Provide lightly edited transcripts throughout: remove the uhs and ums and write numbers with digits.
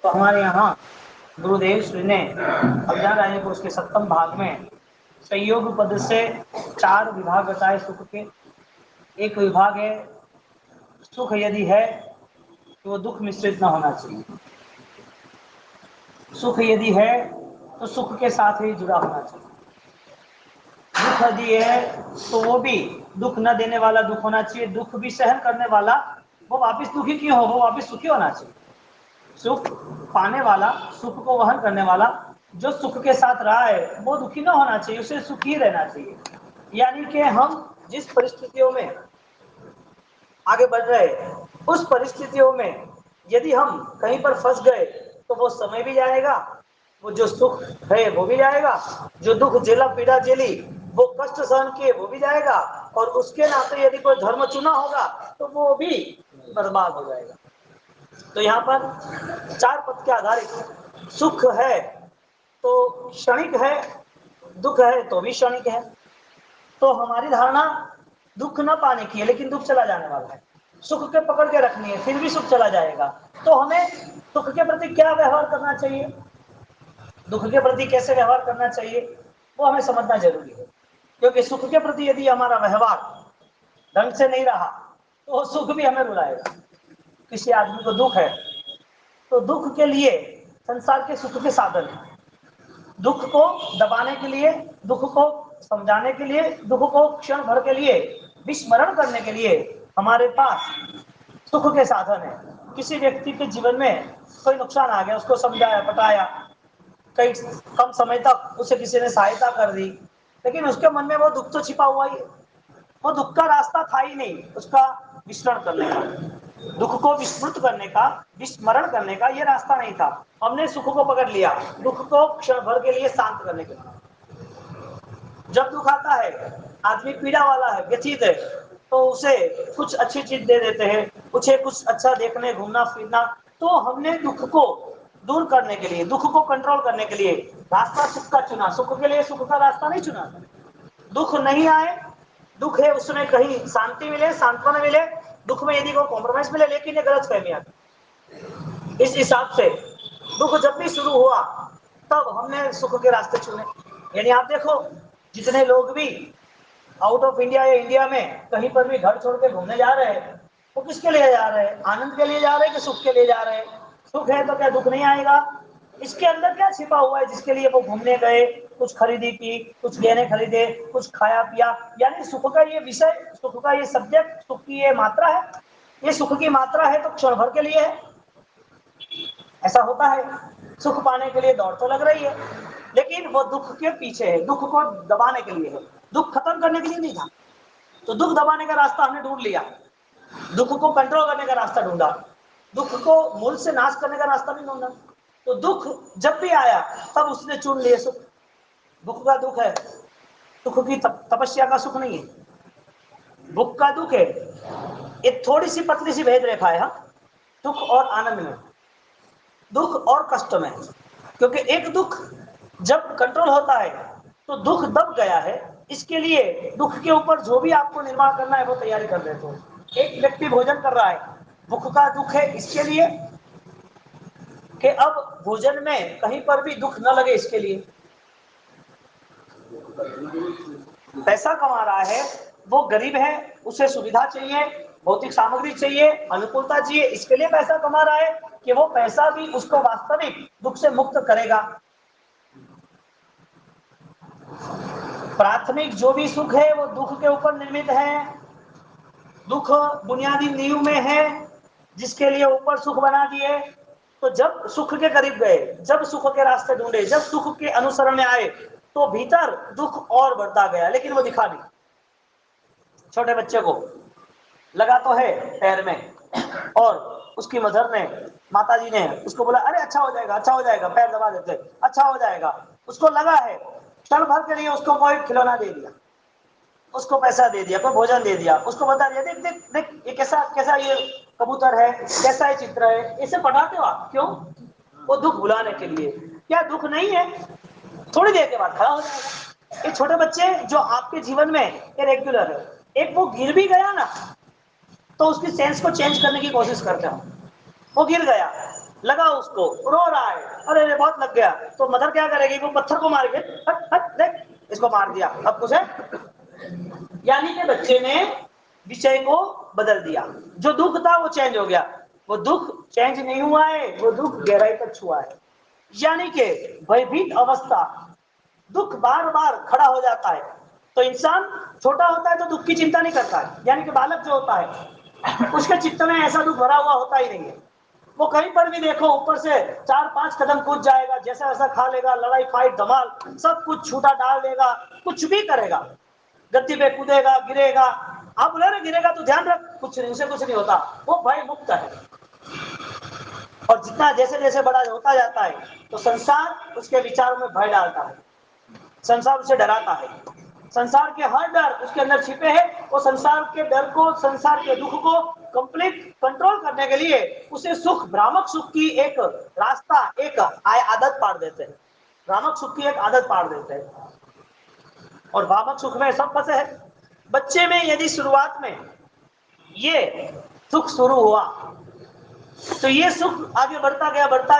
तो हमारे यहाँ गुरुदेव श्री ने अभिज्ञान राय को उसके 7वें भाग में संयोग पद से 4 विभाग बताए सुख के। एक विभाग है सुख यदि है तो वो दुख मिश्रित न होना चाहिए। सुख यदि है तो सुख के साथ ही जुड़ा होना चाहिए। दुख यदि है तो वो भी दुख न देने वाला दुख होना चाहिए। दुख भी सहन करने वाला वो वापस दुखी क्यों हो, वो वापस सुखी होना चाहिए। सुख पाने वाला, सुख को वहन करने वाला जो सुख के साथ रहा है वो दुखी ना होना चाहिए, उसे सुखी रहना चाहिए। यानी कि हम जिस परिस्थितियों में आगे बढ़ रहे उस परिस्थितियों में यदि हम कहीं पर फंस गए तो वो समय भी जाएगा, वो जो सुख है वो भी जाएगा, जो दुख झेला पीड़ा झेली वो कष्ट सहन किए वो भी जाएगा, और उसके नाते यदि कोई धर्म चुना होगा तो वो भी बर्बाद हो जाएगा। तो यहाँ पर 4 पद के आधारित सुख है तो क्षणिक है, दुख है तो भी क्षणिक है। तो हमारी धारणा दुख न पाने की है लेकिन दुख चला जाने वाला है। सुख के पकड़ के रखनी है फिर भी सुख चला जाएगा। तो हमें सुख के प्रति क्या व्यवहार करना चाहिए, दुख के प्रति कैसे व्यवहार करना चाहिए वो हमें समझना जरूरी है। क्योंकि सुख के प्रति यदि हमारा व्यवहार ढंग से नहीं रहा तो सुख भी हमें रुलाएगा। किसी आदमी को दुख है तो दुख के लिए संसार के सुख के साधन है। दुख को दबाने के लिए, दुख को समझाने के लिए, दुख को क्षण भर के लिए विस्मरण करने के लिए हमारे पास सुख के साधन है। किसी व्यक्ति के जीवन में कोई नुकसान आ गया, उसको समझाया बताया, कई कम समय तक उसे किसी ने सहायता कर दी, लेकिन उसके मन में वो दुख तो छिपा हुआ ही है। वो दुख का रास्ता था ही नहीं उसका विस्मरण करने का, दुख को विस्मृत करने का, विस्मरण करने का ये रास्ता नहीं था। हमने सुख को पकड़ लिया दुख को क्षण भर के लिए शांत करने के लिए। जब दुख आता है आदमी पीड़ा वाला है, व्यथित है, तो उसे कुछ अच्छी चीज दे देते हैं, उसे कुछ अच्छा देखने घूमना फिरना। तो हमने दुख को दूर करने के लिए, दुख को कंट्रोल करने के लिए रास्ता सुख का चुना, सुख के लिए सुख का रास्ता नहीं चुना। दुख नहीं आए, दुख है उसमें कहीं शांति मिले, सांत्वना मिले, दुख में यदि कोई कॉम्प्रोमाइज मिले, लेकिन ये गलत फहमियां। इस हिसाब से दुख जब भी शुरू हुआ तब हमने सुख के रास्ते चुने। यानी आप देखो जितने लोग भी आउट ऑफ इंडिया या इंडिया में कहीं पर भी घर छोड़ के घूमने जा रहे हैं वो किसके लिए जा रहे हैं, आनंद के लिए जा रहे हैं कि सुख के लिए जा रहे हैं। सुख है तो क्या दुख नहीं आएगा, इसके अंदर क्या छिपा हुआ है जिसके लिए वो घूमने गए, कुछ खरीदी की, कुछ गहने खरीदे, कुछ खाया पिया। यानी सुख का ये विषय, सुख का ये सब्जेक्ट, सुख की ये मात्रा है, ये सुख की मात्रा है तो क्षण भर के लिए है। ऐसा होता है, सुख पाने के लिए दौड़ तो लग रही है लेकिन वो दुख के पीछे है, दुख को दबाने के लिए है, दुख खत्म करने के लिए नहीं था। तो दुख दबाने का रास्ता हमने ढूंढ लिया, दुख को कंट्रोल करने का रास्ता ढूंढा, दुख को मूल से नाश करने का रास्ता नहीं ढूंढा। तो दुख जब भी आया तब उसने चुन लिए सुख। दुख का दुख है, सुख की तपस्या का सुख नहीं है। दुख का दुख है, एक थोड़ी सी पतली सी भेद रेखा है सुख और आनंद में, दुख और कष्ट में। क्योंकि एक दुख जब कंट्रोल होता है तो दुख दब गया है, इसके लिए दुख के ऊपर जो भी आपको निर्माण करना है वो तैयारी कर देते हो। एक व्यक्ति भोजन कर रहा है, भूख का दुख है इसके लिए कि अब भोजन में कहीं पर भी दुख न लगे, इसके लिए पैसा कमा रहा है, वो गरीब है, उसे सुविधा चाहिए, भौतिक सामग्री चाहिए, अनुकूलता चाहिए, इसके लिए पैसा कमा रहा है कि वो पैसा भी उसको वास्तविक दुख से मुक्त करेगा। प्राथमिक जो भी सुख है वो दुख के ऊपर निर्मित है। दुख बुनियादी नींव में है जिसके लिए ऊपर सुख बना दिए। तो जब सुख के करीब गए, जब सुख के रास्ते ढूंढे, जब सुख के अनुसरण में आए तो भीतर दुख और बढ़ता गया, लेकिन वो दिखा नहीं। छोटे बच्चे को लगा तो है पैर में और उसकी मदर ने, माताजी ने उसको बोला अरे अच्छा हो जाएगा, अच्छा हो जाएगा, पैर दबा देते, अच्छा हो जाएगा। उसको लगा है, क्षण भर के लिए उसको कोई खिलौना दे दिया, उसको पैसा दे दिया, कोई भोजन दे दिया, उसको बता दिया देख देख देख ये कैसा कैसा ये कबूतर है, कैसा ये चित्र है, इसे पढ़ाते हो आप क्यों? वो दुख भुलाने के लिए। क्या दुख नहीं है, थोड़ी देर के बाद खड़ा हो जाएगा। ये छोटे बच्चे जो आपके जीवन में ये रेगुलर है, एक वो गिर भी गया ना तो उसकी सेंस को चेंज करने की कोशिश करते हो। वो गिर गया, लगा उसको, रो रहा है, अरे अरे बहुत लग गया, तो मदर क्या करेगी, वो पत्थर को मार के हट हट देख इसको मार दिया, अब कुछ है। यानी कि बच्चे ने विषय को बदल दिया, जो दुख था वो चेंज हो गया। वो दुख चेंज नहीं हुआ है, वो दुख गहराई तक छुआ है। यानी कि भयभीत अवस्था, दुख बार बार खड़ा हो जाता है। तो इंसान छोटा होता है तो दुख की चिंता नहीं करता है, यानी कि बालक जो होता है उसके चित्त में ऐसा दुख भरा हुआ होता ही नहीं है। वो कहीं पर भी देखो ऊपर से 4-5 कदम कूद जाएगा, जैसा वैसा खा लेगा, लड़ाई फाइट धमाल सब कुछ छूटा डाल देगा, कुछ भी करेगा, गद्दी पे कूदेगा, गिरेगा। आप बोले रे गिरेगा तो ध्यान रख, कुछ नहीं, उसे कुछ नहीं होता, वो भय मुक्त है। और जितना जैसे जैसे बड़ा होता जाता है तो संसार उसके विचारों में भय डालता है, संसार उसे डराता है। संसार के हर डर उसके अंदर छिपे हैं। वो संसार के डर को, संसार के दुख को कंप्लीट कंट्रोल करने के लिए उसे सुख, भ्रामक सुख की एक रास्ता, एक आदत पाड़ देते हैं। भ्रामक सुख की एक आदत पाड़ देते हैं और भ्रामक सुख में सब फंसे हैं। बच्चे में यदि शुरुआत में ये सुख शुरू हुआ तो ये सुख आगे बढ़ता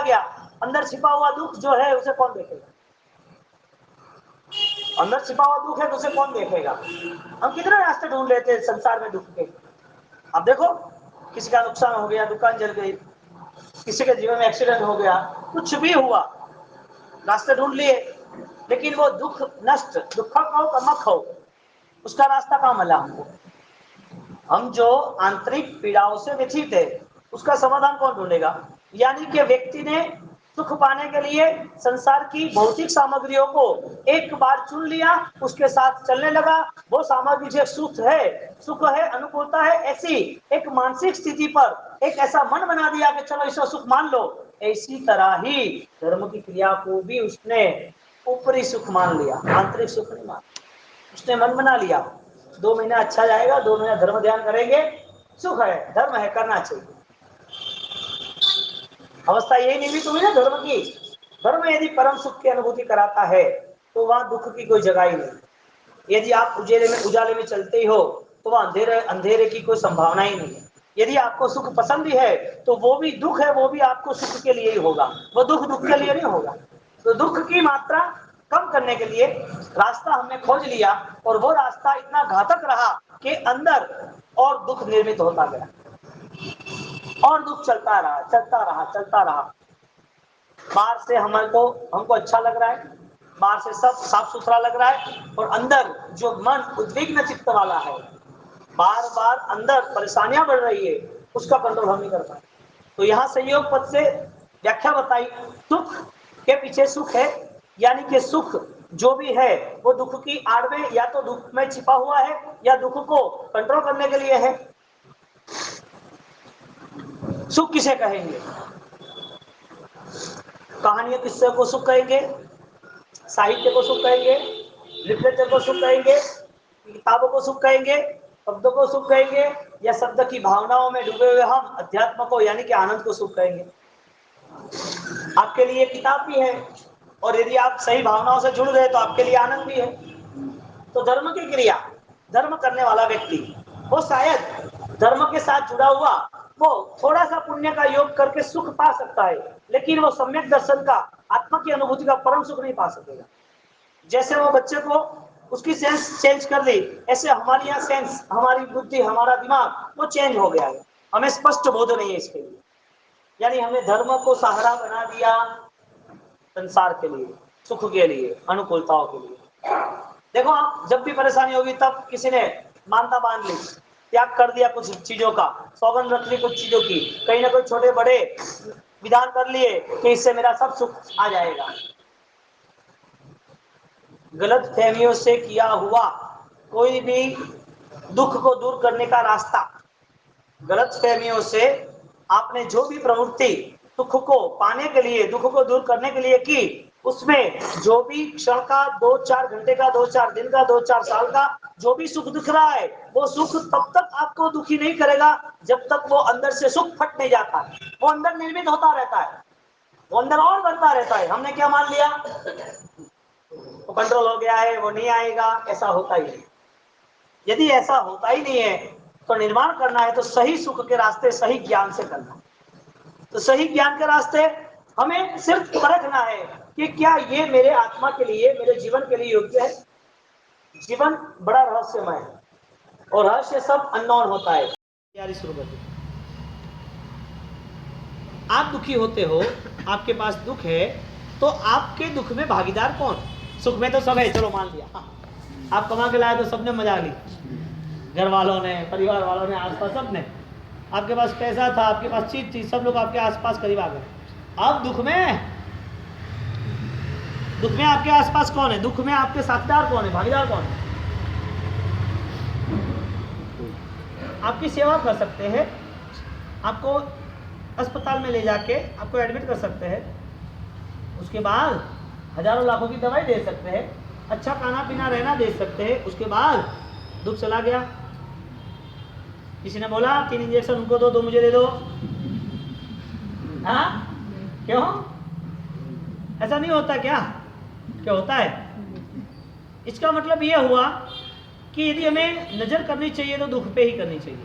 गया, अंदर छिपा हुआ दुख जो है उसे कौन देखेगा? अंदर छिपा हुआ दुख है तो उसे कौन देखेगा? हम कितने रास्ते ढूंढ लेते हैं संसार में दुख के। अब देखो, किसी का नुकसान हो गया, दुकान जल गई, किसी के जीवन में एक्सीडेंट हो गया, कुछ भी हुआ, रास्ते ढूंढ लिए, लेकिन वो दुख नष्ट, दुख कहो कमक हो, उसका रास्ता कहाँ मिला हमको? हम जो आंतरिक पीड़ाओं से व्यथित है उसका समाधान कौन ढूंढेगा? यानी कि व्यक्ति ने सुख पाने के लिए संसार की भौतिक सामग्रियों को एक बार चुन लिया, उसके साथ चलने लगा। वो सामग्री जो सुख है, अनुकूलता है, ऐसी एक मानसिक स्थिति पर एक ऐसा मन बना दिया कि चलो इसको सुख मान लो। इसी तरह ही धर्म की क्रिया को भी उसने ऊपरी सुख मान लिया, आंतरिक सुख नहीं मान। उसने मन बना लिया 2 महीना अच्छा जाएगा, 2 महीना धर्म ध्यान करेंगे, सुख है, धर्म है, करना चाहिए। अवस्था यही निमित्त हुई ना धर्म की। धर्म यदि परम सुख की अनुभूति कराता है तो वहां दुख की कोई जगह ही नहीं। यदि आप उजाले में चलते ही हो तो वहां अंधेरे की कोई संभावना ही नहीं है। यदि आपको सुख पसंद ही है तो वो भी दुख है, वो भी आपको सुख के लिए ही होगा, वो दुख के लिए नहीं होगा। तो दुख की मात्रा कम करने के लिए रास्ता हमने खोज लिया और वो रास्ता इतना घातक रहा कि अंदर और दुख निर्मित होता गया और दुख चलता रहा। बाहर से हमको अच्छा लग रहा है, बाहर से सब साफ सुथरा लग रहा है, और अंदर जो मन उद्विग्न चित्त वाला है, बार बार अंदर परेशानियां बढ़ रही है, उसका कंट्रोल हम नहीं कर पाए। तो यहाँ संयोग पद से व्याख्या बताई, सुख के पीछे सुख है, यानी कि सुख जो भी है वो दुख की आड़ में या तो दुख में छिपा हुआ है या दुख को कंट्रोल करने के लिए है। सुख किसे कहेंगे? कहानियों किस्से को सुख कहेंगे, साहित्य को सुख कहेंगे, लिटरेचर को सुख कहेंगे, किताबों को सुख कहेंगे, शब्दों को सुख कहेंगे, या शब्द की भावनाओं में डूबे हुए हम अध्यात्म को यानी कि आनंद को सुख कहेंगे। आपके लिए किताब भी है और यदि आप सही भावनाओं से जुड़ गए तो आपके लिए आनंद भी है। तो धर्म की क्रिया, धर्म करने वाला व्यक्ति वो शायद धर्म के साथ जुड़ा हुआ वो थोड़ा सा पुण्य का योग करके सुख पा सकता है, लेकिन वो सम्यक दर्शन का, आत्मा की अनुभूति का परम सुख नहीं पा सकेगा। जैसे वो बच्चे को उसकी सेंस चेंज कर दी, ऐसे हमारी यहाँ सेंस, हमारी बुद्धि, हमारा दिमाग वो चेंज हो गया है, हमें स्पष्ट बोध नहीं है इसके लिए। यानी हमने धर्म को सहारा बना दिया संसार के लिए, सुख के लिए, अनुकूलताओं के लिए। देखो, आप जब भी परेशानी होगी तब किसी ने मानता बांध ली, त्याग कर दिया कुछ चीजों का, सौगंध रख ली कुछ चीजों की, कहीं ना कोई छोटे बड़े विधान कर लिए कि इससे मेरा सब सुख आ जाएगा। गलत फहमियों से किया हुआ कोई भी दुख को दूर करने का रास्ता, गलत फहमियों से आपने जो भी प्रवृत्ति सुख को पाने के लिए, दुख को दूर करने के लिए की, उसमें जो भी क्षण का, 2-4 घंटे का, 2-4 दिन का, 2-4 साल का जो भी सुख दिख रहा है, वो सुख तब तक आपको दुखी नहीं करेगा जब तक वो अंदर से सुख फट नहीं जाता। वो अंदर निर्मित होता रहता है, वो अंदर और बढ़ता रहता है। हमने क्या मान लिया, वो कंट्रोल हो गया है, वो नहीं आएगा, ऐसा होता ही नहीं। यदि ऐसा होता ही नहीं है तो निर्माण करना है तो सही सुख के रास्ते सही ज्ञान से करना। तो सही ज्ञान के रास्ते हमें सिर्फ परखना है कि क्या ये मेरे आत्मा के लिए, मेरे जीवन के लिए योग्य है। जीवन बड़ा रहस्यमय है और रहस्य सब अननोन होता है। तैयारी शुरू कर दी। आप दुखी होते हो, आपके पास दुख है, तो आपके दुख में भागीदार कौन? सुख में तो सब है, चलो मान लिया, आप कमा के लाए तो सबने मजा ली, घर वालों ने, परिवार वालों ने, आसपास सबने। आपके पास पैसा था, आपके पास चीज थी, सब लोग आपके आसपास करीब आ गए। अब दुख में आपके आसपास कौन है? दुख में आपके साथीदार कौन है, भागीदार कौन है? आपकी सेवा कर सकते हैं, आपको अस्पताल में ले जाके आपको एडमिट कर सकते हैं, उसके बाद हजारों लाखों की दवाई दे सकते हैं, अच्छा खाना पीना रहना दे सकते हैं, उसके बाद दुख चला गया। किसी ने बोला 3 इंजेक्शन उनको दो, 2 मुझे दे दो। हाँ, क्यों? ऐसा नहीं होता क्या? क्या होता है? इसका मतलब यह हुआ कि यदि हमें नजर करनी चाहिए तो दुख पे ही करनी चाहिए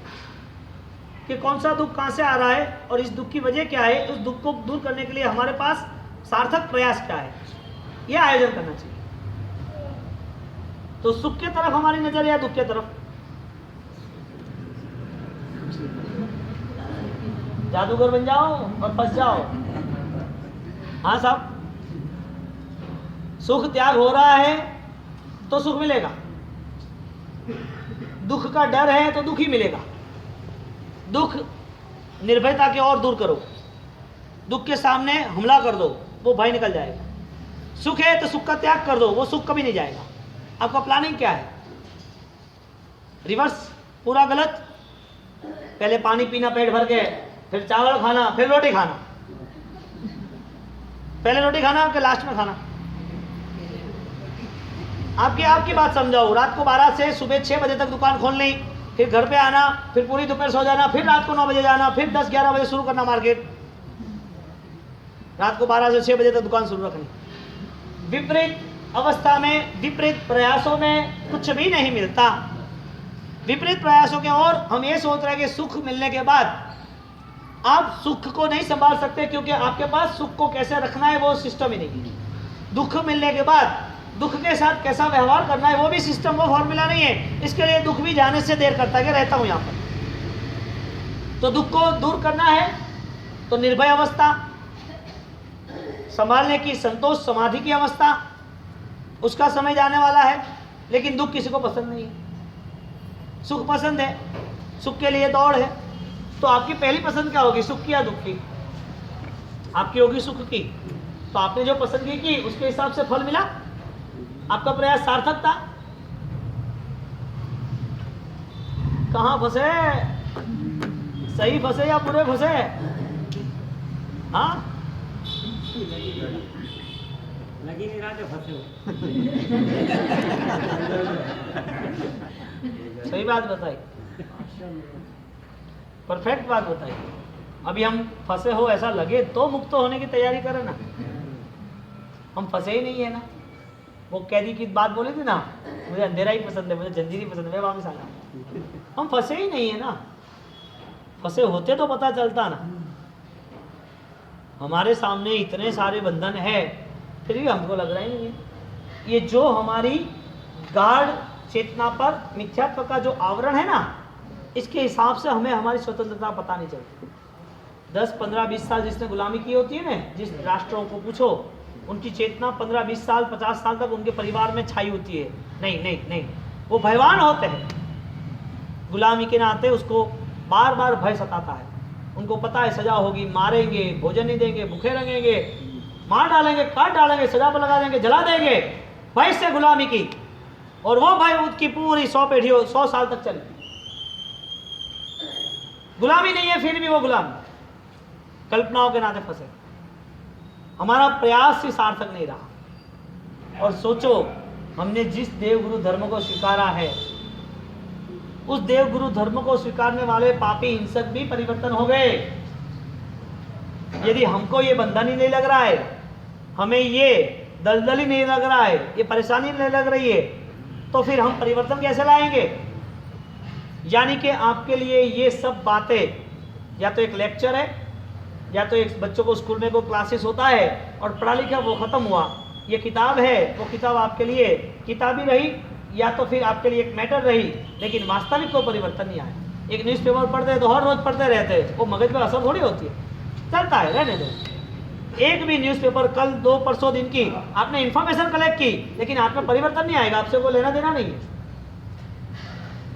कि कौन सा दुख कहां से आ रहा है और इस दुख की वजह क्या है। उस दुख को दूर करने के लिए हमारे पास सार्थक प्रयास क्या है, यह आयोजन करना चाहिए। तो सुख के तरफ हमारी नजर या दुख के तरफ? जादूगर बन जाओ और फंस जाओ। हाँ साहब, सुख त्याग हो रहा है तो सुख मिलेगा, दुख का डर है तो दुख ही मिलेगा। दुख निर्भयता के और दूर करो, दुख के सामने हमला कर दो, वो भय निकल जाएगा। सुख है तो सुख का त्याग कर दो, वो सुख कभी नहीं जाएगा। आपका प्लानिंग क्या है? रिवर्स, पूरा गलत। पहले पानी पीना पेट भर के, फिर चावल खाना, फिर रोटी खाना। पहले रोटी खाना फिर लास्ट में खाना। आपकी बात समझाओ। रात को 12 से सुबह 6 बजे तक दुकान खोलनी, फिर घर पे आना, फिर पूरी दोपहर सो जाना, फिर रात को 9 बजे जाना, फिर 10-11 बजे शुरू करना मार्केट। रात को 12 से 6 बजे तक दुकान शुरू रखनी। विपरीत अवस्था में, विपरीत प्रयासों में कुछ भी नहीं मिलता। विपरीत प्रयासों के और हम ये सोच रहे हैं कि सुख मिलने के बाद आप सुख को नहीं संभाल सकते, क्योंकि आपके पास सुख को कैसे रखना है वो सिस्टम ही नहीं है। दुख मिलने के बाद दुख के साथ कैसा व्यवहार करना है वो भी सिस्टम, वो फॉर्मूला नहीं है। इसके लिए दुख भी जाने से देर करता है कि रहता हूं यहां पर। तो दुख को दूर करना है तो निर्भय अवस्था संभालने की, संतोष समाधि की अवस्था, उसका समय जाने वाला है। लेकिन दुख किसी को पसंद नहीं है, सुख पसंद है, सुख के लिए दौड़ है। तो आपकी पहली पसंद क्या होगी, सुख की या दुख की? आपकी होगी सुख की। तो आपने जो पसंद की उसके हिसाब से फल मिला, आपका प्रयास सार्थक था। कहां फंसे? सही फंसे या बुरे फंसे? हाँ, लगी नहीं रहा, फंसे हो। सही बात बताई, परफेक्ट बात बताई। अभी हम फंसे हो ऐसा लगे तो मुक्त होने की तैयारी करें ना। हम फंसे ही नहीं है ना। वो कैदी की बात बोली थी ना, मुझे अंधेरा ही पसंद है, मुझे जंजीर ही पसंद है, मैं वापस आ गया। हम फंसे ही नहीं है ना। फंसे होते तो पता चलता ना। हमारे सामने इतने सारे बंधन है, फिर भी हमको लग रहा ही नहीं है। ये जो हमारी गाढ़ चेतना पर मिथ्यात्व का जो आवरण है ना, इसके हिसाब से हमें हमारी स्वतंत्रता पता नहीं चलती। 10, 15, 20 साल जिसने गुलामी की होती है ना, जिस राष्ट्रों को पूछो, उनकी चेतना 15, 20 साल, 50 साल तक उनके परिवार में छाई होती है। नहीं नहीं नहीं, वो भयवान होते हैं। गुलामी के नाते उसको बार बार भय सताता है। उनको पता है सजा होगी, मारेंगे, भोजन नहीं देंगे, भूखे रहेंगे, मार डालेंगे, काट डालेंगे, सजा पर लगा देंगे, जला देंगे। भय से गुलामी की, और वो भय उसकी पूरी 100 पीढ़ियों, 100 साल तक चली। गुलामी नहीं है फिर भी वो गुलाम, कल्पनाओं के नाते फंसे। हमारा प्रयास ही सार्थक नहीं रहा। और सोचो, हमने जिस देवगुरु धर्म को स्वीकारा है, उस देवगुरु धर्म को स्वीकारने वाले पापी हिंसक भी परिवर्तन हो गए। यदि हमको ये बंधन ही नहीं लग रहा है, हमें ये दलदल ही नहीं लग रहा है, ये परेशानी नहीं लग रही है, तो फिर हम परिवर्तन कैसे लाएंगे? यानी कि आपके लिए ये सब बातें या तो एक लेक्चर है या तो एक बच्चों को स्कूल में कोई क्लासेस होता है और पढ़ा लिखा वो ख़त्म हुआ, ये किताब है, वो किताब आपके लिए किताब ही रही या तो फिर आपके लिए एक मैटर रही, लेकिन वास्तविक कोई परिवर्तन नहीं आया। एक न्यूज़पेपर पढ़ते हैं तो हर रोज़ पढ़ते रहते हैं, वो मगज पर असर थोड़ी होती है, चलता है, रहने दो। एक भी न्यूज़पेपर कल 2 परसों दिन की आपने इन्फॉर्मेशन कलेक्ट की, लेकिन आप में परिवर्तन नहीं आएगा, आपसे कोई लेना देना नहीं है।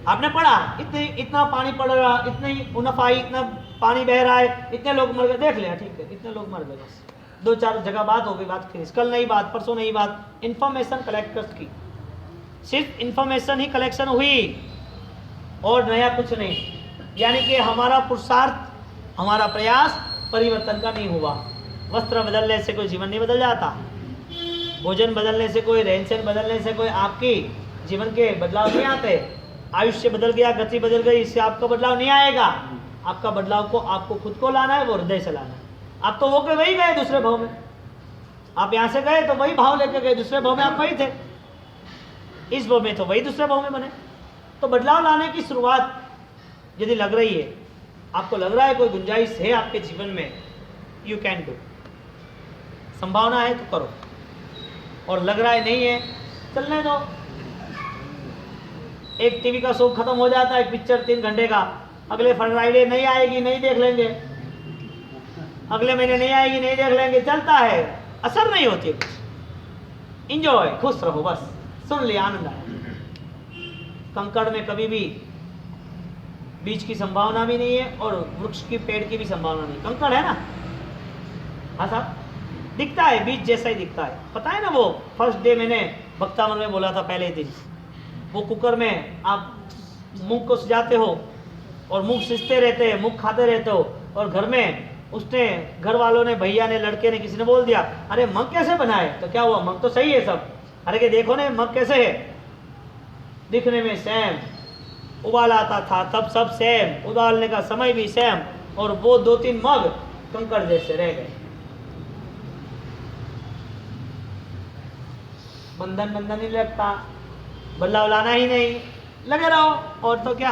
आपने पढ़ा इतना पानी पड़ रहा, इतनी उनफ आई, इतना पानी बह रहा है, इतने लोग मर गए, देख लिया, ठीक है, इतने लोग मर गए, बस 2-4 जगह बात हो गई, बात फिनिश। कल नहीं बात, परसों नहीं बात, इन्फॉर्मेशन कलेक्टर्स की सिर्फ इन्फॉर्मेशन ही कलेक्शन हुई और नया कुछ नहीं। यानी कि हमारा पुरुषार्थ, हमारा प्रयास परिवर्तन का नहीं हुआ। वस्त्र बदलने से कोई जीवन नहीं बदल जाता, भोजन बदलने से, कोई रहन सहन बदलने से कोई आपकी जीवन के बदलाव नहीं आते। आयुष्य बदल गया, गति बदल गई, इससे आपका बदलाव नहीं आएगा। आपका बदलाव को आपको खुद को लाना है, वो हृदय से लाना है। आप तो होके वही गए दूसरे भाव में, आप यहाँ से गए तो वही भाव लेके गए, दूसरे भाव में आप वही थे, इस भाव में तो वही दूसरे भाव में बने। तो बदलाव लाने की शुरुआत यदि लग रही है, आपको लग रहा है कोई गुंजाइश है आपके जीवन में, यू कैन डू, संभावना है तो करो, और लग रहा है नहीं है, चलने दो। एक टीवी का शो खत्म हो जाता है, एक पिक्चर 3 घंटे का, अगले फ्राइडे नहीं आएगी, नहीं देख लेंगे, अगले महीने नहीं आएगी, नहीं देख लेंगे, चलता है, असर नहीं होती कुछ। इंजॉय, खुश रहो, बस सुन लिया, आनंद आया। कंकड़ में कभी भी बीज की संभावना भी नहीं है और वृक्ष की, पेड़ की भी संभावना नहीं। कंकड़ है ना, हाँ साहब, दिखता है बीज जैसा ही दिखता है। पता है ना, वो फर्स्ट डे मैंने भक्तामन में बोला था, पहले दिन, वो कुकर में आप मूंग को सजाते हो और मूंग सिजते रहते हैं, मूंग खाते रहते हो, और घर में उसने, घर वालों ने, भैया ने, लड़के ने, किसी ने बोल दिया, अरे मग कैसे बनाए? तो क्या हुआ, मग तो सही है सब, अरे कि देखो ना मग कैसे है, दिखने में सेम, उबाल आता था तब सब सेम, उबालने का समय भी सेम, और वो 2-3 मग कंकड़ जैसे रह गए। बंधन नहीं लगता, बदलाव लाना ही नहीं, लगे रहो, और तो क्या,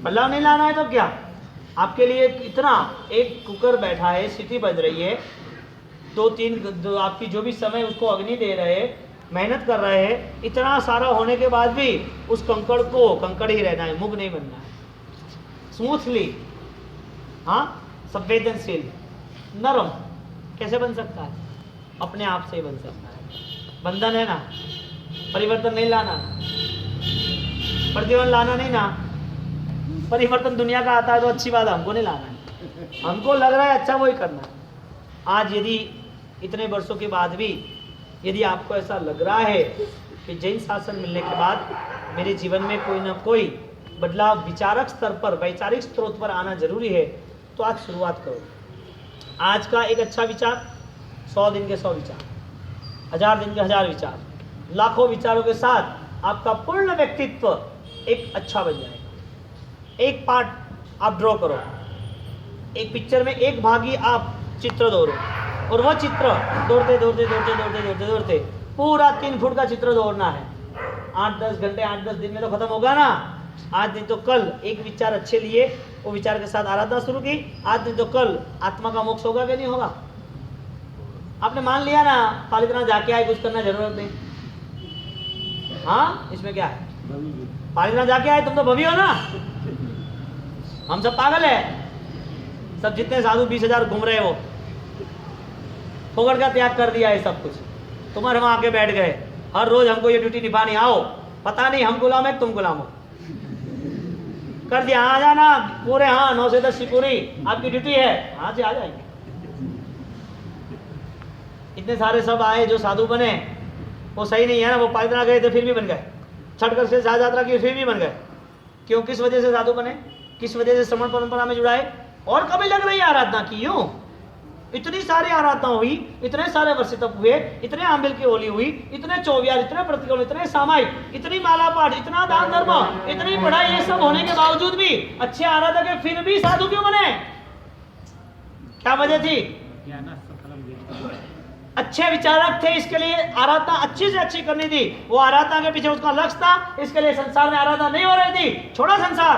बदलाव नहीं लाना है तो क्या। आपके लिए इतना, एक कुकर बैठा है, सीटी बज रही है, 2-3 आपकी जो भी समय उसको अग्नि दे रहे, मेहनत कर रहे हैं, इतना सारा होने के बाद भी उस कंकड़ को कंकड़ ही रहना है, मुग नहीं बनना है। स्मूथली, हाँ, संवेदनशील, नरम कैसे बन सकता है? अपने आप से ही बन सकता है। बंधन है ना, परिवर्तन नहीं लाना, प्रतिबंध लाना नहीं ना। परिवर्तन दुनिया का आता है तो अच्छी बात, हमको नहीं लाना है, हमको लग रहा है अच्छा वही करना है। आज यदि इतने वर्षों के बाद भी यदि आपको ऐसा लग रहा है कि जैन शासन मिलने के बाद मेरे जीवन में कोई ना कोई बदलाव विचारक स्तर पर, वैचारिक स्रोत पर आना जरूरी है, तो आज शुरुआत करो। आज का एक अच्छा विचार, 100 दिन के 100 विचार, 1000 दिन के 1000 विचार, लाखों विचारों के साथ आपका पूर्ण व्यक्तित्व एक अच्छा बन जाएगा। एक पार्ट आप ड्रॉ करो, एक पिक्चर में एक भागी आप चित्र दौड़ो, और वो चित्र दौड़ते पूरा 3 फुट का चित्र दौड़ना है। 8-10 घंटे, 8-10 दिन में तो खत्म होगा ना। आज नहीं तो कल एक विचार अच्छे लिए, वो विचार के साथ आराधना शुरू की, आज नहीं तो कल आत्मा का मोक्ष होगा कि नहीं होगा? आपने मान लिया ना, पालितना जाके आए, कुछ करना जरूरत नहीं। हाँ, इसमें क्या है, पालितना जाके आए, तुम तो भवी हो ना, हम सब पागल है। सब जितने साधु 20,000 घूम रहे हो, फोगड़ का त्याग कर दिया है सब कुछ, तुम्हारे वहां आके बैठ गए, हर रोज हमको ये ड्यूटी निभानी, आओ, पता नहीं हम गुलाम है तुम गुलाम हो, कर दिया, आ जाना पूरे, हाँ 9 से 10 पूरी आपकी ड्यूटी है, हाँ जी आ जाएंगे। इतने सारे सब आए जो साधु बने, वो सही नहीं है ना, वो पालितना गए थे फिर भी बन गए, छठकर से साध यात्रा की फिर भी बन गए। क्यों, किस वजह से साधु बने, किस वजह से श्रमण परंपरा में जुड़ाए? और कभी लग रही है आराधना की, यूं इतनी सारी आराधना हुई, इतने सारे वर्ष तप हुए, इतने आंबिल की होली हुई, इतने चौवियार, इतने प्रतिकोल, इतने सामायिक, इतनी माला पाठ, इतना दान धर्म, इतनी पढ़ाई, ये सब होने के बावजूद भी अच्छे आराधक है, फिर भी साधु क्यों बने? क्या वजह थी? अच्छे विचारक थे, इसके लिए आराधना अच्छी से अच्छी करनी थी, वो आराधना के पीछे उसका लक्ष्य था, इसके लिए संसार में आराधना नहीं हो रही थी, छोड़ा संसार।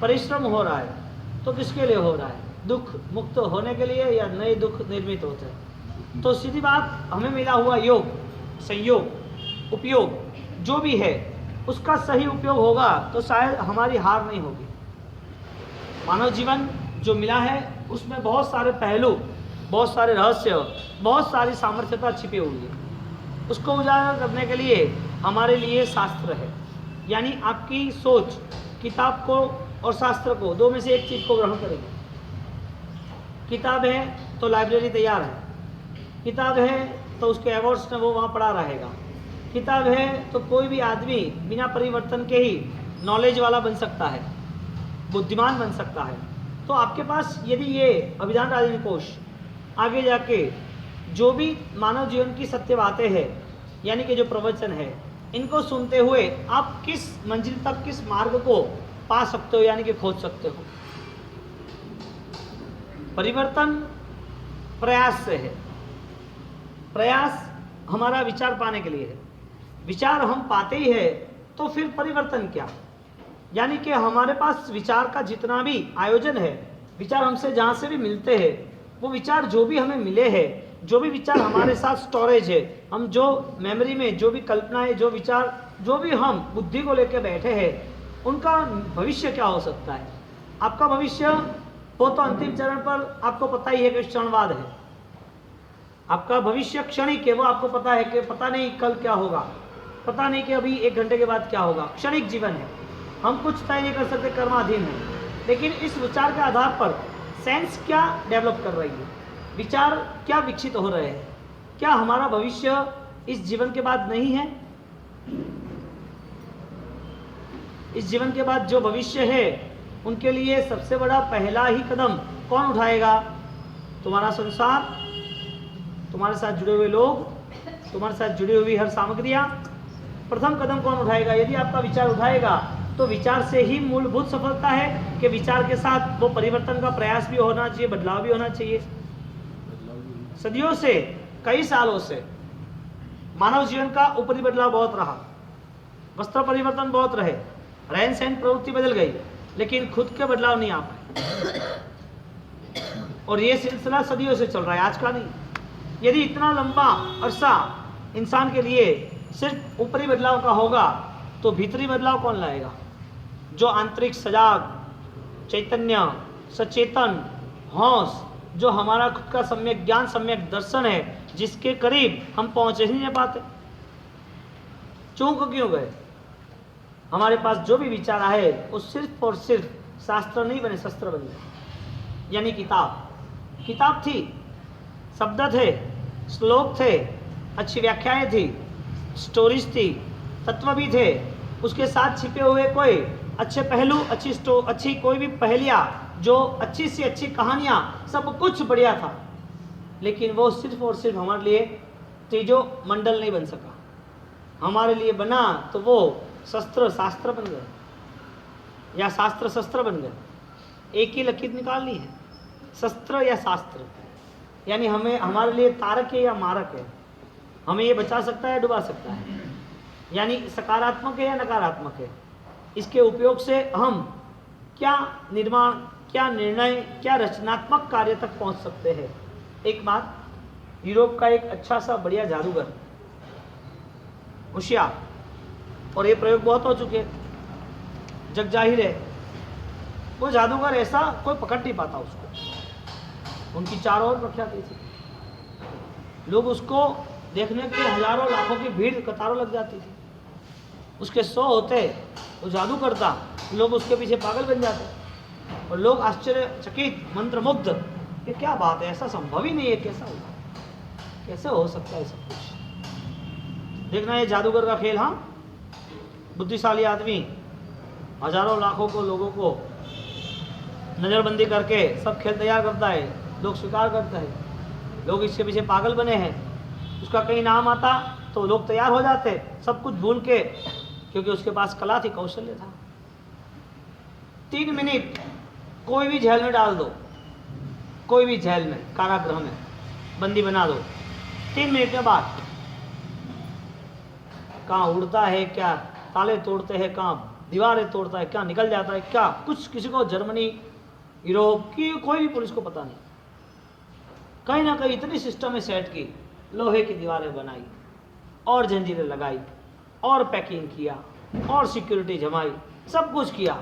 परिश्रम हो रहा है, तो किसके लिए हो रहा है? दुख मुक्त होने के लिए या नए दुख निर्मित होते हैं? तो सीधी बात, हमें मिला हुआ योग, संयोग, उपयोग जो भी है उसका सही उपयोग होगा तो शायद हमारी हार नहीं होगी। मानव जीवन जो मिला है उसमें बहुत सारे पहलू, बहुत सारे रहस्य, बहुत सारी सामर्थ्यता छिपी हुई है। उसको उजागर करने के लिए हमारे लिए शास्त्र है। यानी आपकी सोच किताब को और शास्त्र को, दो में से एक चीज़ को ग्रहण करेगी। किताब है तो लाइब्रेरी तैयार है, किताब है तो उसके अवार्ड्स ने वो वहाँ पढ़ा रहेगा, किताब है तो कोई भी आदमी बिना परिवर्तन के ही नॉलेज वाला बन सकता है, बुद्धिमान बन सकता है। तो आपके पास यदि ये अभिधान राजनीति कोश आगे जाके जो भी मानव जीवन की सत्य बातें हैं, यानी कि जो प्रवचन है, इनको सुनते हुए आप किस मंजिल तक, किस मार्ग को पा सकते हो, यानी कि खोज सकते हो। परिवर्तन प्रयास से है। प्रयास हमारा विचार पाने के लिए है। विचार हम पाते ही है तो फिर परिवर्तन क्या? यानी कि हमारे पास विचार का जितना भी आयोजन है, विचार हमसे जहाँ से भी मिलते हैं, वो विचार जो भी हमें मिले हैं, जो भी विचार हमारे साथ स्टोरेज है, हम जो मेमोरी में जो भी कल्पनाएं, जो विचार, जो भी हम बुद्धि को लेकर बैठे हैं, उनका भविष्य क्या हो सकता है? आपका भविष्य वो तो अंतिम चरण पर आपको पता ही है कि क्षणवाद है। आपका भविष्य क्षणिक है, वो आपको पता है कि पता नहीं कल क्या होगा, पता नहीं कि अभी 1 घंटे के बाद क्या होगा। क्षणिक जीवन है, हम कुछ तय नहीं कर सकते, कर्माधीन है। लेकिन इस विचार के आधार पर साइंस क्या डेवलप कर रही है, विचार क्या विकसित हो रहे हैं, क्या हमारा भविष्य इस जीवन के बाद नहीं है? इस जीवन के बाद जो भविष्य है उनके लिए सबसे बड़ा पहला ही कदम कौन उठाएगा? तुम्हारा संसार, तुम्हारे साथ जुड़े हुए लोग, तुम्हारे साथ जुड़ी हुई हर सामग्रियां। प्रथम कदम कौन उठाएगा? यदि आपका विचार उठाएगा तो विचार से ही मूलभूत सफलता है कि विचार के साथ वो परिवर्तन का प्रयास भी होना चाहिए, बदलाव भी होना चाहिए। सदियों से, कई सालों से मानव जीवन का ऊपरी बदलाव बहुत रहा, वस्त्र परिवर्तन बहुत रहे, रहन सहन प्रवृत्ति बदल गई, लेकिन खुद के बदलाव नहीं आ पाए। और ये सिलसिला सदियों से चल रहा है, आज का नहीं। यदि इतना लंबा अरसा इंसान के लिए सिर्फ ऊपरी बदलाव का होगा तो भीतरी बदलाव कौन लाएगा? जो आंतरिक सजाग, चैतन्य, सचेतन, होश, जो हमारा खुद का सम्यक ज्ञान, सम्यक दर्शन है, जिसके करीब हम पहुंच ही नहीं पाते। चूक क्यों गए? हमारे पास जो भी विचार आए वो सिर्फ और सिर्फ शास्त्र नहीं बने, शस्त्र बन गए। यानी किताब थी, शब्द थे, श्लोक थे, अच्छी व्याख्याएं थी, स्टोरीज थी, तत्व भी थे, उसके साथ छिपे हुए कोई अच्छे पहलू, अच्छी कोई भी पहेलियाँ, जो अच्छी सी अच्छी कहानियाँ, सब कुछ बढ़िया था। लेकिन वो सिर्फ और सिर्फ हमारे लिए तीजो मंडल नहीं बन सका। हमारे लिए बना तो वो शस्त्र शास्त्र बन गए, या शास्त्र शस्त्र बन गए। एक ही लकीर निकालनी है, शस्त्र या शास्त्र। यानी हमें, हमारे लिए तारक है या मारक है, हमें ये बचा सकता है, डुबा सकता है। यानी सकारात्मक है या नकारात्मक है, इसके उपयोग से हम क्या निर्माण, क्या निर्णय, क्या रचनात्मक कार्य तक पहुंच सकते हैं। एक बात, यूरोप का एक अच्छा सा बढ़िया जादूगर, होशियार, और ये प्रयोग बहुत हो चुके, जग जाहिर है, वो जादूगर ऐसा कोई पकड़ नहीं पाता उसको। उनकी चारों ओर प्रख्याति थी, लोग उसको देखने के लिए हजारों लाखों की भीड़, कतारों लग जाती थी। उसके 100 होते, वो जादू करता, लोग उसके पीछे पागल बन जाते, और लोग आश्चर्यचकित, मंत्रमुग्ध, ये क्या बात है, ऐसा संभव ही नहीं है, कैसा होगा, कैसे हो सकता है सब कुछ। देखना ये जादूगर का खेल। हाँ, बुद्धिशाली आदमी हजारों लाखों को, लोगों को नज़रबंदी करके सब खेल तैयार करता है, लोग स्वीकार करते हैं, लोग इसके पीछे पागल बने हैं। उसका कहीं नाम आता तो लोग तैयार हो जाते, सब कुछ भूल के, क्योंकि उसके पास कला थी, कौशल्य था। 3 मिनट कोई भी जेल में डाल दो, कोई भी जेल में, कारागृह में बंदी बना दो, 3 मिनट के बाद कहाँ उड़ता है, क्या ताले तोड़ते हैं, कहाँ दीवारें तोड़ता है, क्या निकल जाता है, क्या कुछ किसी को जर्मनी यूरोप की कोई भी पुलिस को पता नहीं। कहीं ना कहीं इतनी सिस्टम में सेट की, लोहे की दीवारें बनाई और जंजीरें लगाई और पैकिंग किया और सिक्योरिटी जमाई, सब कुछ किया,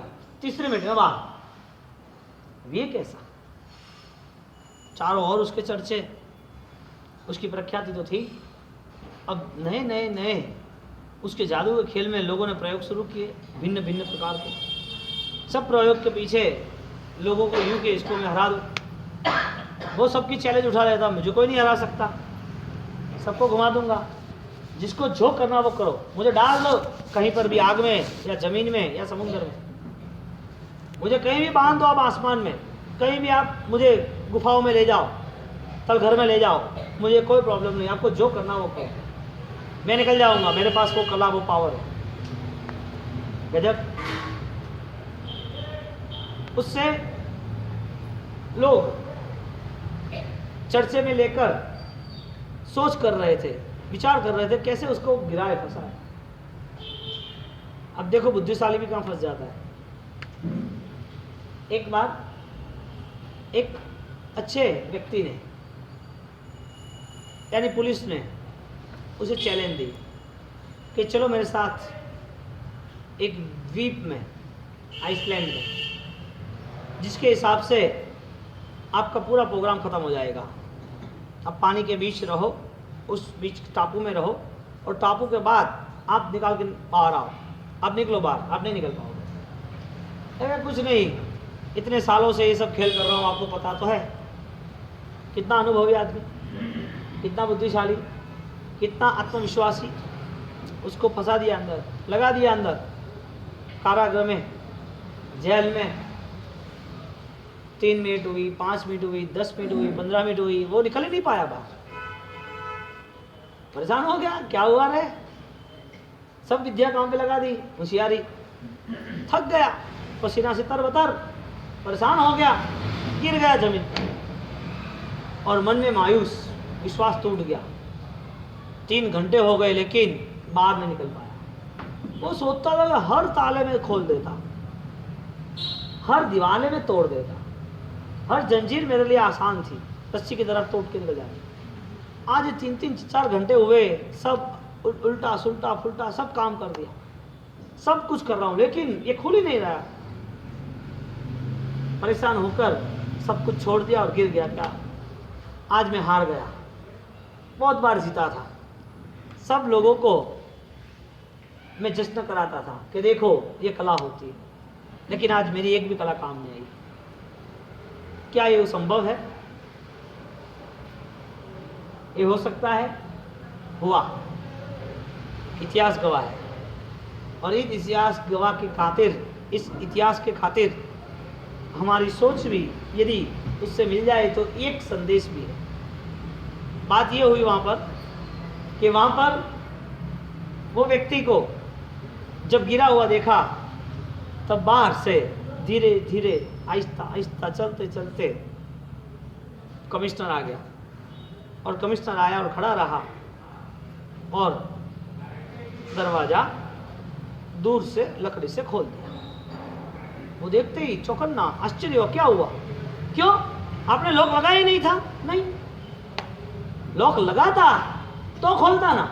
तीसरे मिनट में बाहर। ये कैसा? चारों ओर उसके चर्चे, उसकी प्रख्याति तो थी। अब नए नए नए उसके जादू के खेल में लोगों ने प्रयोग शुरू किए, भिन्न भिन्न प्रकार के। सब प्रयोग के पीछे लोगों को यूं कि इसको मैं हरा दूं, वो सबकी चैलेंज उठा लेता, मुझे कोई नहीं हरा सकता, सबको घुमा दूंगा, जिसको जो करना वो करो, मुझे डाल दो कहीं पर भी, आग में या जमीन में या समुद्र में, मुझे कहीं भी बांध दो आप आसमान में, कहीं भी आप मुझे गुफाओं में ले जाओ, तल घर में ले जाओ, मुझे कोई प्रॉब्लम नहीं, आपको जो करना वो करो, मैं निकल जाऊंगा, मेरे पास वो कला वो पावर है। गजब। उससे लोग चर्चे में लेकर सोच कर रहे थे, विचार कर रहे थे कैसे उसको गिराए, फंसाए। अब देखो बुद्धिशाली भी कहां फंस जाता है। एक बार एक अच्छे व्यक्ति ने, यानी पुलिस ने उसे चैलेंज दी कि चलो मेरे साथ एक द्वीप में, आइसलैंड में, जिसके हिसाब से आपका पूरा प्रोग्राम खत्म हो जाएगा। आप पानी के बीच रहो, उस बीच टापू में रहो, और टापू के बाद आप निकाल के बाहर आओ, आप निकलो बाहर, आप नहीं निकल पाओगे। अरे कुछ नहीं, इतने सालों से ये सब खेल कर रहा हूँ, आपको पता तो है। कितना अनुभवी आदमी, कितना बुद्धिशाली, कितना आत्मविश्वासी, उसको फंसा दिया अंदर, लगा दिया अंदर कारागृह में, जेल में। 3 मिनट हुई, 5 मिनट हुई, 10 मिनट हुई, 15 मिनट हुई, वो निकल ही नहीं पाया बाहर। परेशान हो गया, क्या हुआ रे, सब विद्या काम पे लगा दी, होशियारी, थक गया, पसीना से तरबतर, परेशान हो गया, गिर गया जमीन पर, और मन में मायूस, विश्वास टूट गया। 3 घंटे हो गए लेकिन बाहर नहीं निकल पाया। वो सोचता था कि हर ताले में खोल देता, हर दीवाने में तोड़ देता, हर जंजीर मेरे लिए आसान थी, रस्सी की तरफ तोड़ के निकल जाती। आज 3-4 घंटे हुए, सब उल्टा सुल्टा फुल्टा सब काम कर दिया, सब कुछ कर रहा हूं, लेकिन ये खुल ही नहीं रहा। परेशान होकर सब कुछ छोड़ दिया और गिर गया। क्या आज मैं हार गया, बहुत बार जीता था, सब लोगों को मैं जश्न कराता था कि देखो ये कला होती है, लेकिन आज मेरी एक भी कला काम नहीं आई। क्या ये संभव है? ये हो सकता है? हुआ, इतिहास गवाह है। और इस इतिहास गवाह के खातिर, इस इतिहास के खातिर हमारी सोच भी यदि उससे मिल जाए तो एक संदेश भी है। बात ये हुई वहाँ पर कि वहाँ पर वो व्यक्ति को जब गिरा हुआ देखा, तब बाहर से धीरे धीरे आहिस्ता आहिस्ता चलते चलते कमिश्नर आ गया। और कमिश्नर आया और खड़ा रहा और दरवाज़ा दूर से लकड़ी से खोल दिया। वो देखते ही चौकन्ना, आश्चर्य हुआ, क्या हुआ, क्यों आपने लॉक लगाया ही नहीं था? नहीं, लॉक लगा था तो खोलता ना,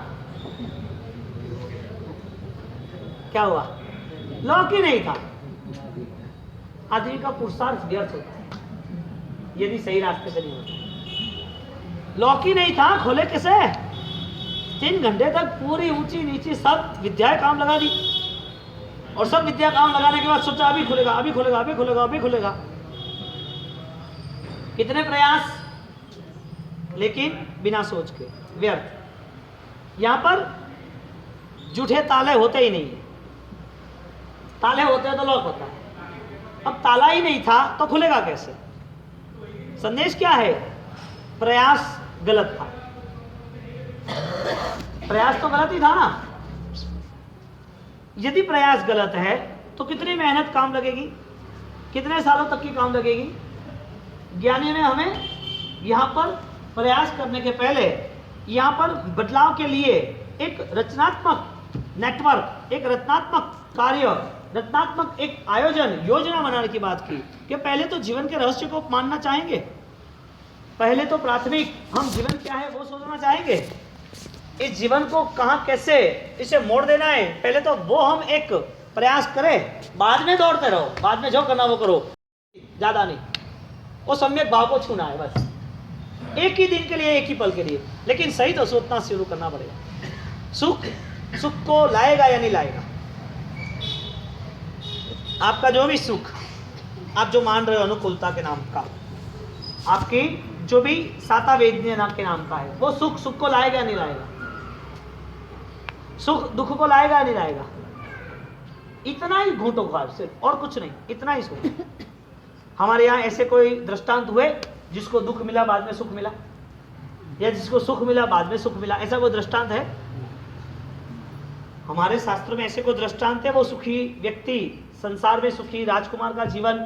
क्या हुआ, लॉक ही नहीं था। आदमी का पुरुषार्थ व्यर्थ होता है यदि सही रास्ते पे नहीं होता। लॉक ही नहीं था, खोले कैसे? 3 घंटे तक पूरी ऊंची नीची सब विद्याएं काम लगा दी, और सब विद्या काम लगाने के बाद सोचा अभी खुलेगा, अभी खुलेगा, अभी खुलेगा, अभी खुलेगा। कितने प्रयास, लेकिन बिना सोच के, व्यर्थ। यहां पर जूठे ताले होते ही नहीं है, ताले होते तो लॉक होता है। अब ताला ही नहीं था तो खुलेगा कैसे? संदेश क्या है? प्रयास गलत था। प्रयास तो गलत ही था ना। यदि प्रयास गलत है तो कितनी मेहनत काम लगेगी, कितने सालों तक की काम लगेगी? ज्ञानी ने हमें यहाँ पर प्रयास करने के पहले यहाँ पर बदलाव के लिए एक रचनात्मक नेटवर्क, एक रचनात्मक कार्य रचनात्मक एक आयोजन योजना बनाने की बात की कि पहले तो जीवन के रहस्य को मानना चाहेंगे, पहले तो प्राथमिक हम जीवन क्या है वो सोचना चाहेंगे, इस जीवन को कहाँ कैसे इसे मोड़ देना है, पहले तो वो हम एक प्रयास करें, बाद में दौड़ते रहो, बाद में जो करना वो करो, ज्यादा नहीं। वो सम्यक भाव को छूना है बस, एक ही दिन के लिए, एक ही पल के लिए, लेकिन सही तो सोचना शुरू करना पड़ेगा। सुख को लाएगा या नहीं लाएगा? आपका जो भी सुख आप जो मान रहे हो अनुकूलता के नाम का, आपकी जो भी साता वेदनीय नाम के नाम का है, वो सुख को लाएगा या नहीं लाएगा? सुख दुख को लाएगा या नहीं लाएगा? इतना ही घूंटो खार, सिर्फ और कुछ नहीं, इतना ही सोच। हमारे यहाँ ऐसे कोई दृष्टांत हुए जिसको दुख मिला बाद में सुख मिला, या जिसको सुख मिला बाद में सुख मिला, ऐसा कोई दृष्टांत है? हमारे शास्त्रों में ऐसे कोई दृष्टांत है? वो सुखी व्यक्ति, संसार में सुखी राजकुमार का जीवन,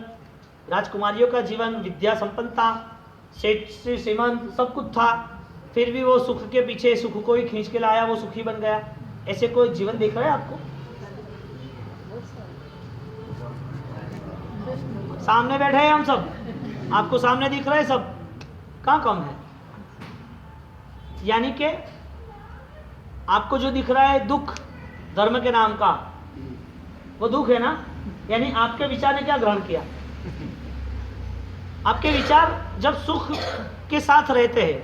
राजकुमारियों का जीवन, विद्या संपन्नता, सेठ से श्रीमंत सब कुछ था, फिर भी वो सुख के पीछे सुख को ही खींच के लाया, वो सुखी बन गया, ऐसे कोई जीवन देख रहा है आपको? सामने बैठे हैं हम सब, आपको सामने दिख रहा है सब, कहाँ कम है? यानी कि आपको जो दिख रहा है दुख धर्म के नाम का, वो दुख है ना? यानी आपके विचार ने क्या ग्रहण किया? आपके विचार जब सुख के साथ रहते हैं,